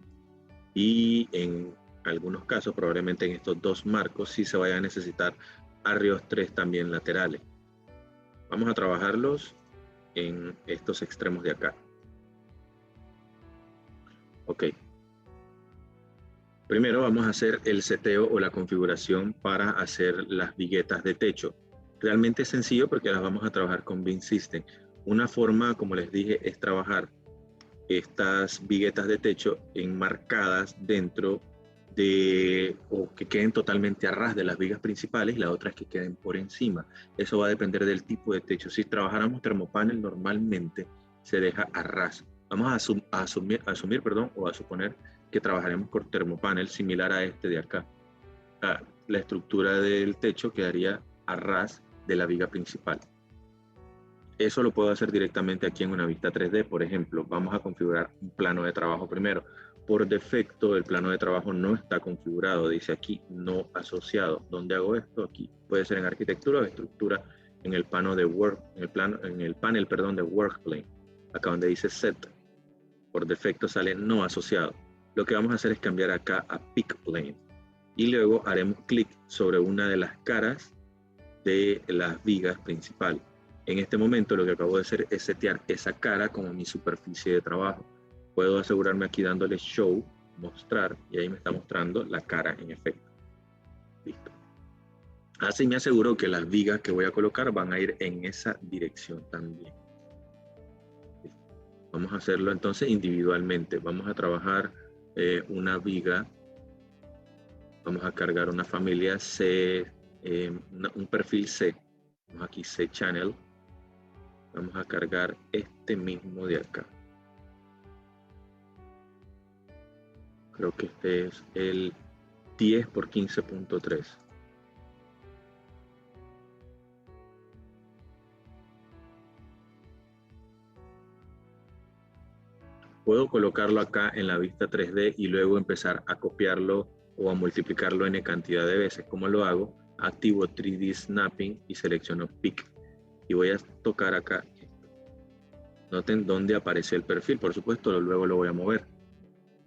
[SPEAKER 1] y en algunos casos, probablemente en estos dos marcos, sí se vaya a necesitar arriostres también laterales. Vamos a trabajarlos en estos extremos de acá. Ok. Primero vamos a hacer el seteo o la configuración para hacer las viguetas de techo. Realmente es sencillo porque las vamos a trabajar con Beam System. Una forma, como les dije, es trabajar estas viguetas de techo enmarcadas dentro de, o que queden totalmente a ras de las vigas principales, y la otra es que queden por encima. Eso va a depender del tipo de techo. Si trabajáramos termopanel, normalmente se deja a ras. Vamos a suponer que trabajaremos con termopanel similar a este de acá. La estructura del techo quedaría a ras de la viga principal. Eso lo puedo hacer directamente aquí en una vista 3D. Por ejemplo, vamos a configurar un plano de trabajo primero. Por defecto, el plano de trabajo no está configurado. Dice aquí, no asociado. ¿Dónde hago esto? Aquí. Puede ser en arquitectura o estructura, en el panel de de Workplane. Acá donde dice Set. Por defecto sale no asociado. Lo que vamos a hacer es cambiar acá a Pick Plane. Y luego haremos clic sobre una de las caras de las vigas principales. En este momento lo que acabo de hacer es setear esa cara como mi superficie de trabajo. Puedo asegurarme aquí dándole Show, mostrar, y ahí me está mostrando la cara en efecto. Listo. Así me aseguro que las vigas que voy a colocar van a ir en esa dirección también. Listo. Vamos a hacerlo entonces individualmente. Vamos a trabajar una viga. Vamos a cargar una familia C, un perfil C. Vamos aquí C Channel. Vamos a cargar este mismo de acá. Creo que este es el 10 por 15.3. Puedo colocarlo acá en la vista 3D y luego empezar a copiarlo o a multiplicarlo n cantidad de veces. ¿Cómo lo hago? Activo 3D Snapping y selecciono Pick. Y voy a tocar acá. Noten dónde aparece el perfil. Por supuesto, luego lo voy a mover.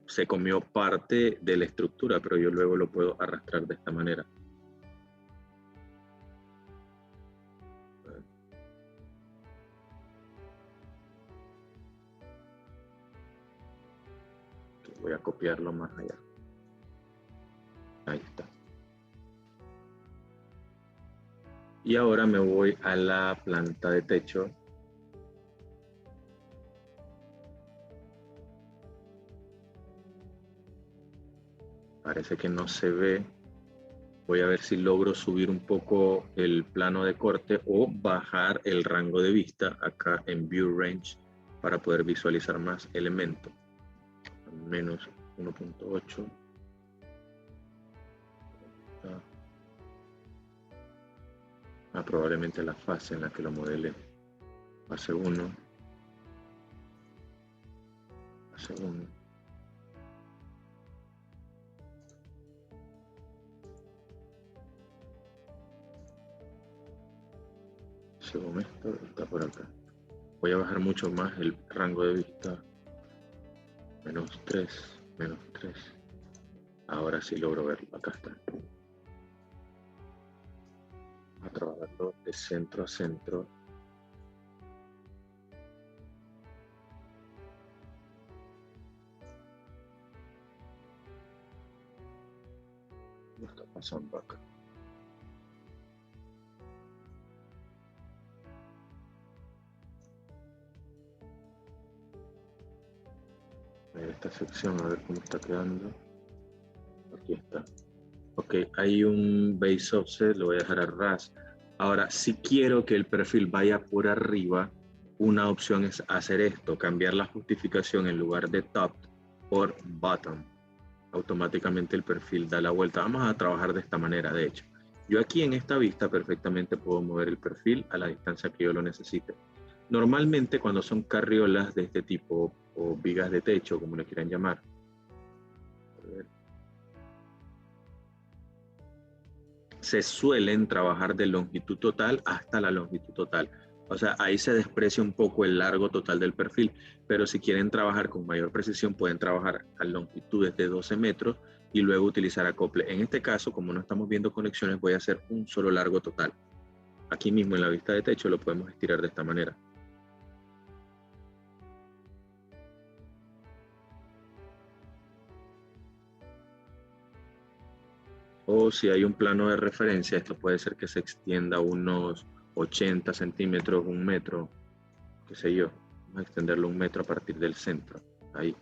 [SPEAKER 1] Se comió parte de la estructura, pero yo luego lo puedo arrastrar de esta manera. Voy a copiarlo más allá. Ahí está. Y ahora me voy a la planta de techo. Parece que no se ve. Voy a ver si logro subir un poco el plano de corte o bajar el rango de vista acá en View Range para poder visualizar más elementos. Menos 1.8. Probablemente la fase en la que lo modele. Fase 1. Fase 1. Según esto, está por acá. Voy a bajar mucho más el rango de vista. Menos 3, menos 3. Ahora sí logro verlo. Acá está. Vamos a trabajarlo de centro a centro. ¿Qué está pasando acá? A ver esta sección, a ver cómo está quedando. Aquí está. Ok, hay un base offset, lo voy a dejar a ras. Ahora, si quiero que el perfil vaya por arriba, una opción es hacer esto, cambiar la justificación en lugar de top por bottom. Automáticamente el perfil da la vuelta. Vamos a trabajar de esta manera, de hecho. Yo aquí en esta vista perfectamente puedo mover el perfil a la distancia que yo lo necesite. Normalmente cuando son carriolas de este tipo o vigas de techo, como le quieran llamar, se suelen trabajar de longitud total hasta la longitud total. O sea, ahí se desprecia un poco el largo total del perfil, pero si quieren trabajar con mayor precisión, pueden trabajar a longitudes de 12 metros y luego utilizar acople. En este caso, como no estamos viendo conexiones, voy a hacer un solo largo total. Aquí mismo en la vista de techo lo podemos estirar de esta manera. O si hay un plano de referencia, esto puede ser que se extienda unos 80 centímetros, 1 metro, qué sé yo. Vamos a extenderlo 1 metro a partir del centro. Ahí.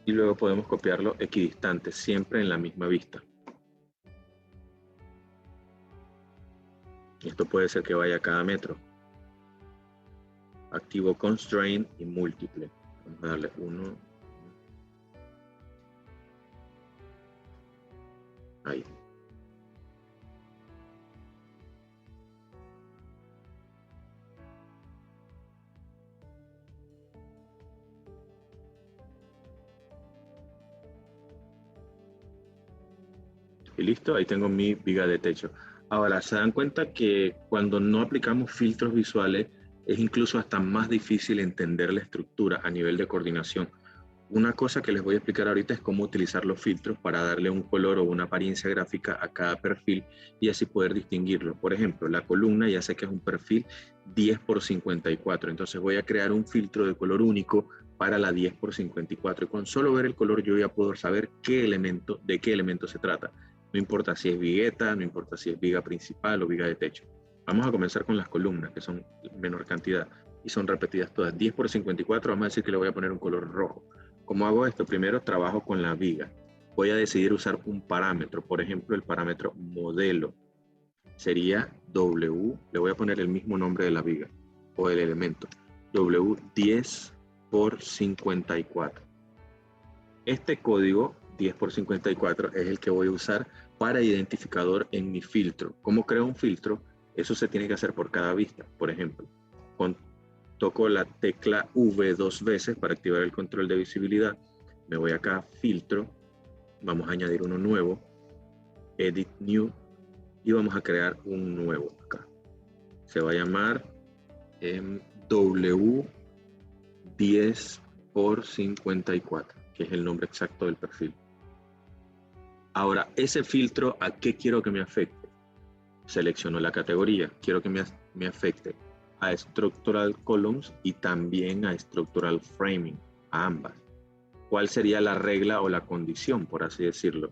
[SPEAKER 1] Y luego podemos copiarlo equidistante, siempre en la misma vista. Esto puede ser que vaya a cada metro. Activo constraint y múltiple. Vamos a darle 1. Ahí. Y listo, ahí tengo mi viga de techo. Ahora, se dan cuenta que cuando no aplicamos filtros visuales, es incluso hasta más difícil entender la estructura a nivel de coordinación. Una cosa que les voy a explicar ahorita es cómo utilizar los filtros para darle un color o una apariencia gráfica a cada perfil y así poder distinguirlo. Por ejemplo, la columna ya sé que es un perfil 10 por 54, entonces voy a crear un filtro de color único para la 10 por 54 y con solo ver el color yo ya puedo saber de qué elemento se trata. No importa si es vigueta, no importa si es viga principal o viga de techo. Vamos a comenzar con las columnas, que son menor cantidad y son repetidas todas. 10 por 54, vamos a decir que le voy a poner un color rojo. ¿Cómo hago esto? Primero trabajo con la viga. Voy a decidir usar un parámetro, por ejemplo, el parámetro modelo. Sería W, le voy a poner el mismo nombre de la viga o el elemento. W10 por 54. Este código 10 por 54 es el que voy a usar para identificador en mi filtro. ¿Cómo creo un filtro? Eso se tiene que hacer por cada vista. Por ejemplo, toco la tecla V 2 veces para activar el control de visibilidad. Me voy acá a filtro, vamos a añadir uno nuevo, edit new, y vamos a crear un nuevo acá. Se va a llamar W10 por 54, que es el nombre exacto del perfil. Ahora, ese filtro, ¿a qué quiero que me afecte? Selecciono la categoría, quiero que me afecte a Structural Columns y también a Structural Framing, a ambas. ¿Cuál sería la regla o la condición, por así decirlo?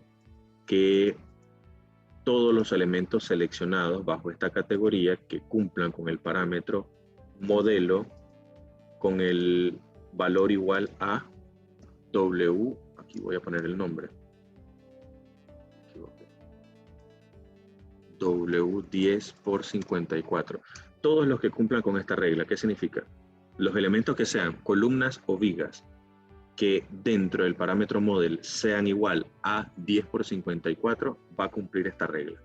[SPEAKER 1] Que todos los elementos seleccionados bajo esta categoría que cumplan con el parámetro modelo con el valor igual a W, aquí voy a poner el nombre, W10 por 54. Todos los que cumplan con esta regla, ¿qué significa? Los elementos que sean columnas o vigas que dentro del parámetro model sean igual a 10 por 54 va a cumplir esta regla.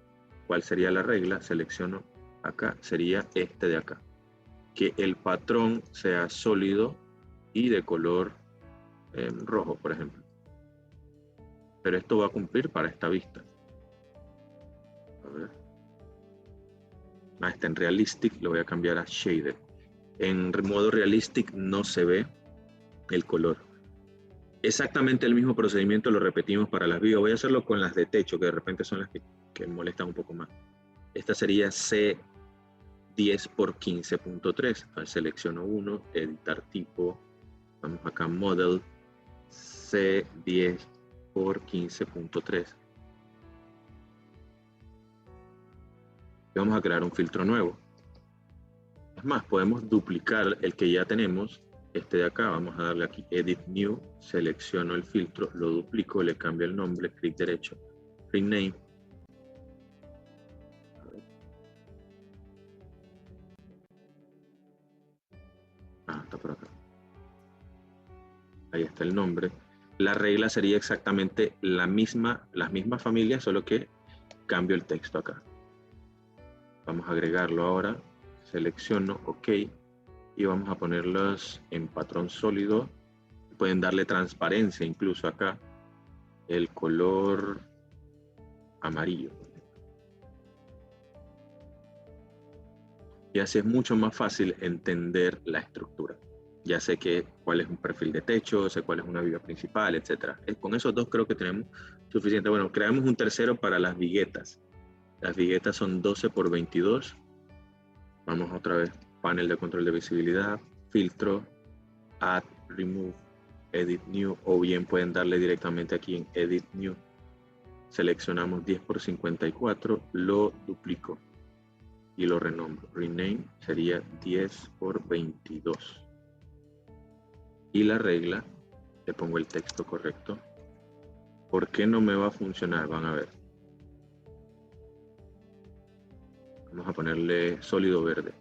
[SPEAKER 1] ¿Cuál sería la regla? Selecciono acá, sería este de acá. Que el patrón sea sólido y de color rojo, por ejemplo. Pero esto va a cumplir para esta vista. A ver. Está en Realistic, lo voy a cambiar a Shaded. En modo Realistic no se ve el color. Exactamente el mismo procedimiento lo repetimos para las vigas. Voy a hacerlo con las de techo, que de repente son las que molestan un poco más. Esta sería C10 por 15.3. Selecciono uno, editar tipo. Vamos acá, model C10 por 15.3. Y vamos a crear un filtro nuevo. Es más, podemos duplicar el que ya tenemos este de acá, vamos a darle aquí Edit New, selecciono el filtro, lo duplico, le cambio el nombre, clic derecho, Rename. Está por acá. Ahí está el nombre. La regla sería exactamente las mismas familias, solo que cambio el texto acá. Vamos a agregarlo ahora, selecciono OK y vamos a ponerlos en patrón sólido. Pueden darle transparencia incluso acá, el color amarillo. Y así es mucho más fácil entender la estructura. Ya sé cuál es un perfil de techo, sé cuál es una viga principal, etc. Con esos dos creo que tenemos suficiente. Bueno, creamos un tercero para las viguetas. Las viguetas son 12 por 22. Vamos otra vez, panel de control de visibilidad, filtro, Add, Remove, Edit New, o bien pueden darle directamente aquí en Edit New. Seleccionamos 10 por 54, lo duplico y lo renombro. Rename sería 10 por 22. Y la regla, le pongo el texto correcto. ¿Por qué no me va a funcionar? Van a ver. Vamos a ponerle sólido verde.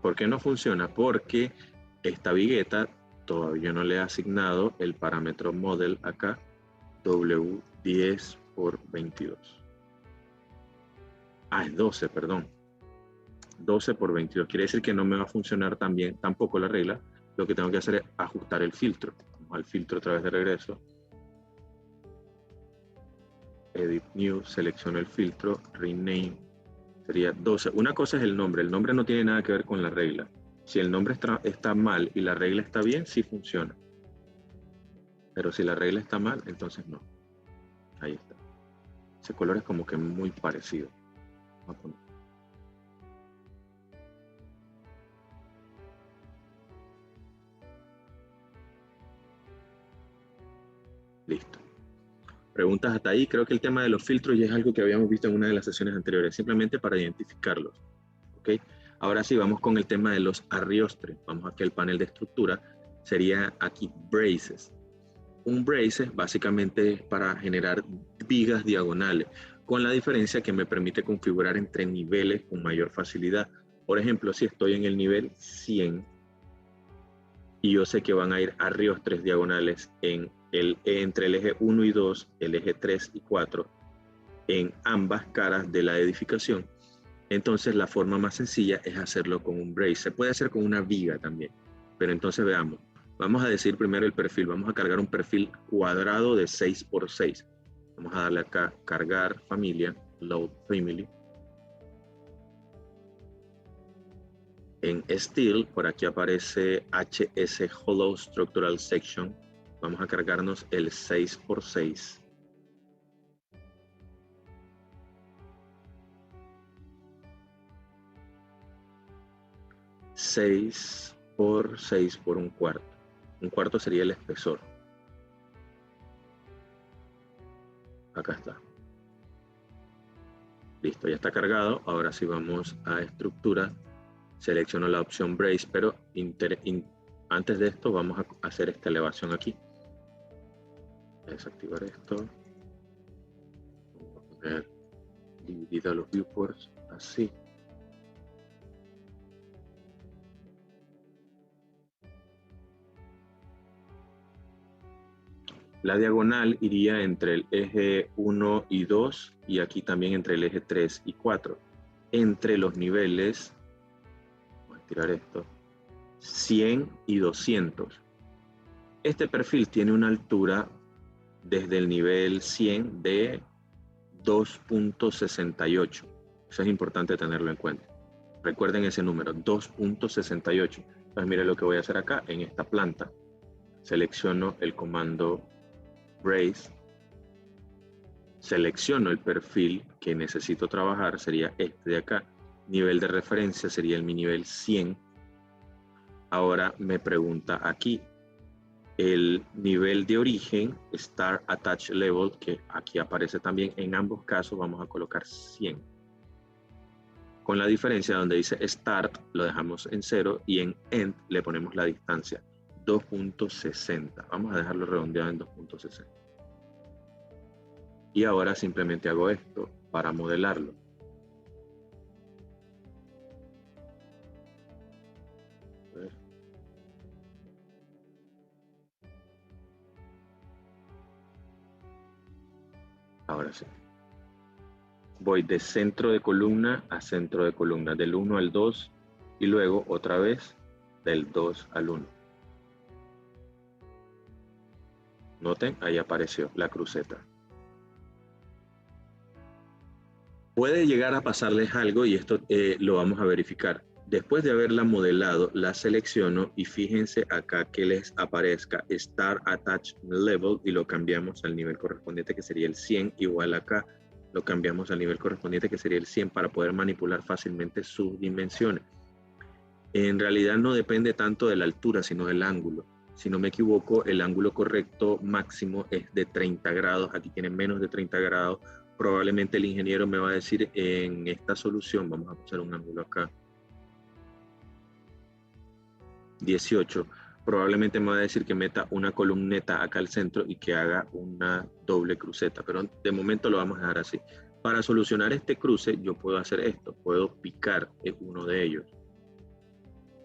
[SPEAKER 1] ¿Por qué no funciona? Porque esta vigueta todavía no le he asignado el parámetro model acá, W10 por 22. Es 12, perdón. 12 por 22. Quiere decir que no me va a funcionar tampoco la regla. Lo que tengo que hacer es ajustar el filtro. Vamos al filtro otra vez de regreso. Edit New, selecciono el filtro, Rename, sería 12. Una cosa es el nombre no tiene nada que ver con la regla. Si el nombre está mal y la regla está bien, sí funciona. Pero si la regla está mal, entonces no. Ahí está. Ese color es como que muy parecido. Vamos a poner. Listo. Preguntas hasta ahí. Creo que el tema de los filtros ya es algo que habíamos visto en una de las sesiones anteriores, simplemente para identificarlos. ¿Okay? Ahora sí, vamos con el tema de los arriostres. Vamos aquí al panel de estructura. Sería aquí braces. Un brace básicamente es para generar vigas diagonales, con la diferencia que me permite configurar entre niveles con mayor facilidad. Por ejemplo, si estoy en el nivel 100 y yo sé que van a ir arriostres diagonales entre el eje 1 y 2, el eje 3 y 4, en ambas caras de la edificación, entonces la forma más sencilla es hacerlo con un brace. Se puede hacer con una viga también, pero entonces veamos. Vamos a decir primero el perfil. Vamos a cargar un perfil cuadrado de 6 por 6. Vamos a darle acá, cargar familia, load family. En Steel, por aquí aparece HS Hollow Structural Section. Vamos a cargarnos el 6 por 6. $6 por 6 por un cuarto. Un cuarto sería el espesor. Acá está. Listo, ya está cargado. Ahora sí vamos a estructura. Selecciono la opción brace, pero antes de esto vamos a hacer esta elevación aquí. Desactivar esto. Vamos a poner dividida los viewports así. La diagonal iría entre el eje 1 y 2 y aquí también entre el eje 3 y 4. Entre los niveles, voy a tirar esto, 100 y 200. Este perfil tiene una altura desde el nivel 100 de 2.68. Eso es importante tenerlo en cuenta. Recuerden ese número, 2.68. Entonces mire lo que voy a hacer acá en esta planta. Selecciono el comando brace, selecciono el perfil que necesito trabajar, sería este de acá, nivel de referencia sería mi nivel 100. Ahora me pregunta aquí, el nivel de origen, Start Attach Level, que aquí aparece también, en ambos casos vamos a colocar 100. con la diferencia donde dice start lo dejamos en 0 y en end le ponemos la distancia 2.60. Vamos a dejarlo redondeado en 2.60. Y ahora simplemente hago esto para modelarlo. A ver. Ahora sí. Voy de centro de columna a centro de columna, del 1 al 2 y luego otra vez del 2 al 1. Noten, ahí apareció la cruceta. Puede llegar a pasarles algo y esto lo vamos a verificar. Después de haberla modelado, la selecciono y fíjense acá que les aparezca Start Attachment Level y lo cambiamos al nivel correspondiente que sería el 100, igual acá lo cambiamos al nivel correspondiente que sería el 100 para poder manipular fácilmente sus dimensiones. En realidad no depende tanto de la altura, sino del ángulo. Si no me equivoco, el ángulo correcto máximo es de 30 grados. Aquí tiene menos de 30 grados. Probablemente el ingeniero me va a decir en esta solución, vamos a usar un ángulo acá, 18. Probablemente me va a decir que meta una columneta acá al centro y que haga una doble cruceta. Pero de momento lo vamos a dejar así. Para solucionar este cruce, yo puedo hacer esto. Puedo picar uno de ellos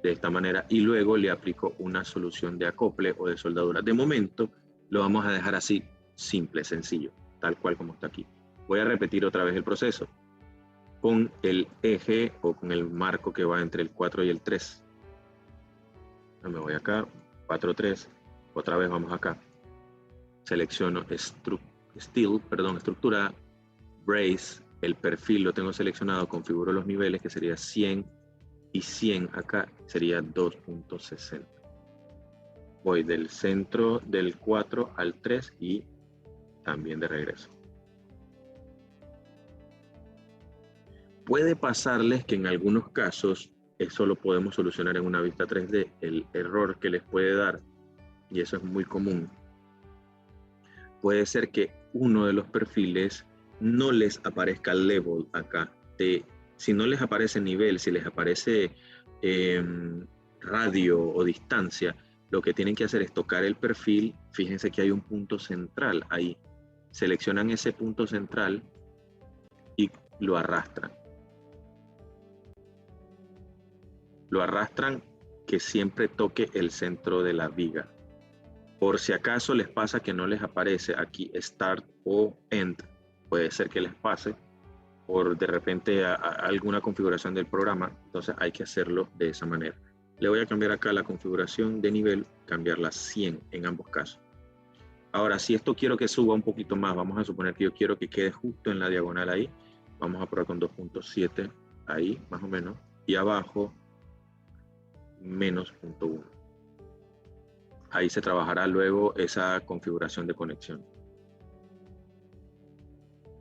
[SPEAKER 1] de esta manera y luego le aplico una solución de acople o de soldadura. De momento lo vamos a dejar así, simple, sencillo, tal cual como está aquí. Voy a repetir otra vez el proceso con el eje o con el marco que va entre el 4 y el 3. Me voy acá, 4, 3, otra vez vamos acá. Selecciono estructura, brace, el perfil lo tengo seleccionado, configuro los niveles que sería 100 y 100 acá sería 2.60. Voy del centro del 4 al 3 y también de regreso. Puede pasarles que en algunos casos eso lo podemos solucionar en una vista 3D. El error que les puede dar, y eso es muy común, puede ser que uno de los perfiles no les aparezca level acá. Si no les aparece nivel, si les aparece radio o distancia, lo que tienen que hacer es tocar el perfil. Fíjense que hay un punto central ahí. Seleccionan ese punto central y lo arrastran. Lo arrastran que siempre toque el centro de la viga. Por si acaso les pasa que no les aparece aquí Start o End, puede ser que les pase por de repente a alguna configuración del programa, entonces hay que hacerlo de esa manera. Le voy a cambiar acá la configuración de nivel, cambiarla a 100 en ambos casos. Ahora, si esto quiero que suba un poquito más, vamos a suponer que yo quiero que quede justo en la diagonal ahí, vamos a probar con 2.7 ahí, más o menos, y abajo menos 0.1. Ahí se trabajará luego esa configuración de conexión.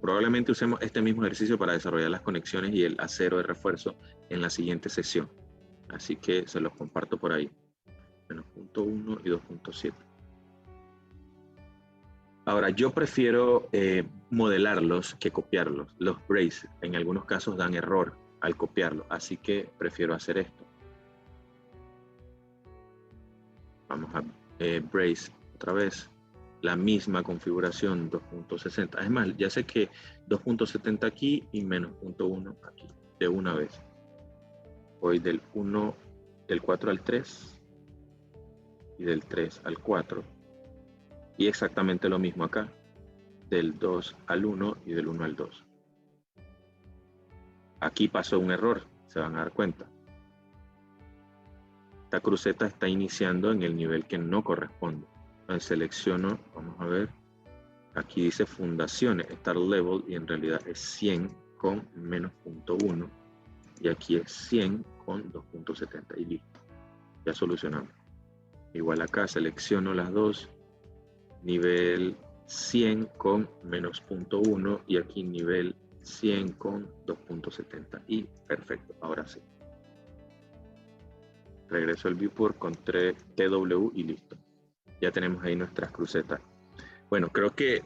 [SPEAKER 1] Probablemente usemos este mismo ejercicio para desarrollar las conexiones y el acero de refuerzo en la siguiente sesión. Así que se los comparto por ahí. Menos 0.1 y 2.7. Ahora, yo prefiero modelarlos que copiarlos. Los braces en algunos casos dan error al copiarlo, así que prefiero hacer esto. Vamos a brace otra vez. La misma configuración, 2.60. Es más, ya sé que 2.70 aquí y menos 0.1 aquí, de una vez. Voy del 4 al 3 y del 3 al 4. Y exactamente lo mismo acá, del 2 al 1 y del 1 al 2. Aquí pasó un error, se van a dar cuenta. Esta cruceta está iniciando en el nivel que no corresponde. Entonces selecciono, vamos a ver, aquí dice fundaciones, Start Level, y en realidad es 100 con menos 0.1. Y aquí es 100 con 2.70 y listo. Ya solucionamos. Igual acá selecciono las dos, nivel 100 con menos 0.1 y aquí nivel 100 con 2.70 y perfecto, ahora sí. Regreso al viewport con TW y listo. Ya tenemos ahí nuestras crucetas. Bueno, creo que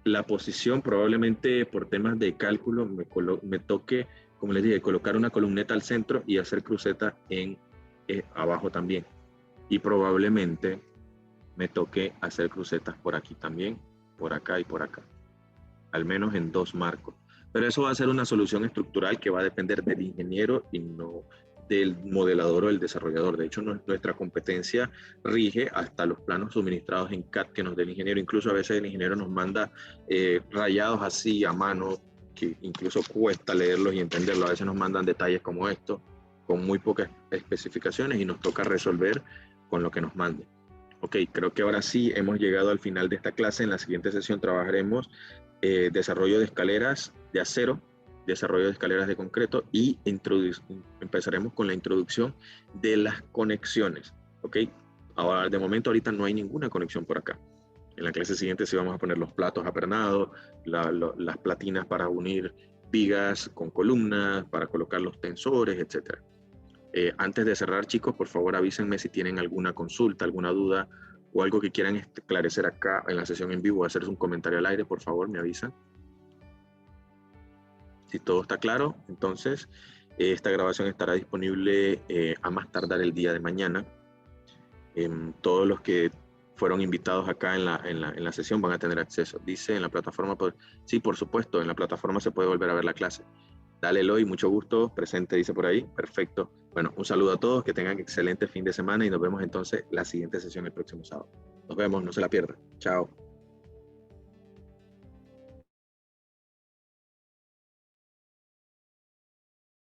[SPEAKER 1] la posición probablemente por temas de cálculo me toque como les dije, colocar una columneta al centro y hacer cruceta en abajo también. Y probablemente me toque hacer crucetas por aquí también, por acá y por acá. Al menos en 2 marcos. Pero eso va a ser una solución estructural que va a depender del ingeniero y no del modelador o el desarrollador. De hecho, nuestra competencia rige hasta los planos suministrados en CAD que nos dé el ingeniero. Incluso a veces el ingeniero nos manda rayados así a mano, que incluso cuesta leerlos y entenderlos. A veces nos mandan detalles como esto, con muy pocas especificaciones y nos toca resolver con lo que nos mande. Ok, creo que ahora sí hemos llegado al final de esta clase. En la siguiente sesión trabajaremos desarrollo de escaleras de acero, desarrollo de escaleras de concreto y empezaremos con la introducción de las conexiones. Ok, ahora de momento ahorita no hay ninguna conexión por acá. En la clase siguiente sí vamos a poner los platos apernados, las platinas para unir vigas con columnas, para colocar los tensores, etc. Antes de cerrar, chicos, por favor avísenme si tienen alguna consulta, alguna duda o algo que quieran esclarecer acá en la sesión en vivo, hacerles un comentario al aire, por favor, me avisan. Si todo está claro, entonces esta grabación estará disponible a más tardar el día de mañana. Todos los que fueron invitados acá en la sesión van a tener acceso. Dice en la plataforma, sí, por supuesto, en la plataforma se puede volver a ver la clase. Dale, Eloy, mucho gusto, presente, dice por ahí, perfecto. Bueno, un saludo a todos, que tengan excelente fin de semana y nos vemos entonces la siguiente sesión el próximo sábado. Nos vemos, no se la pierdan. Chao.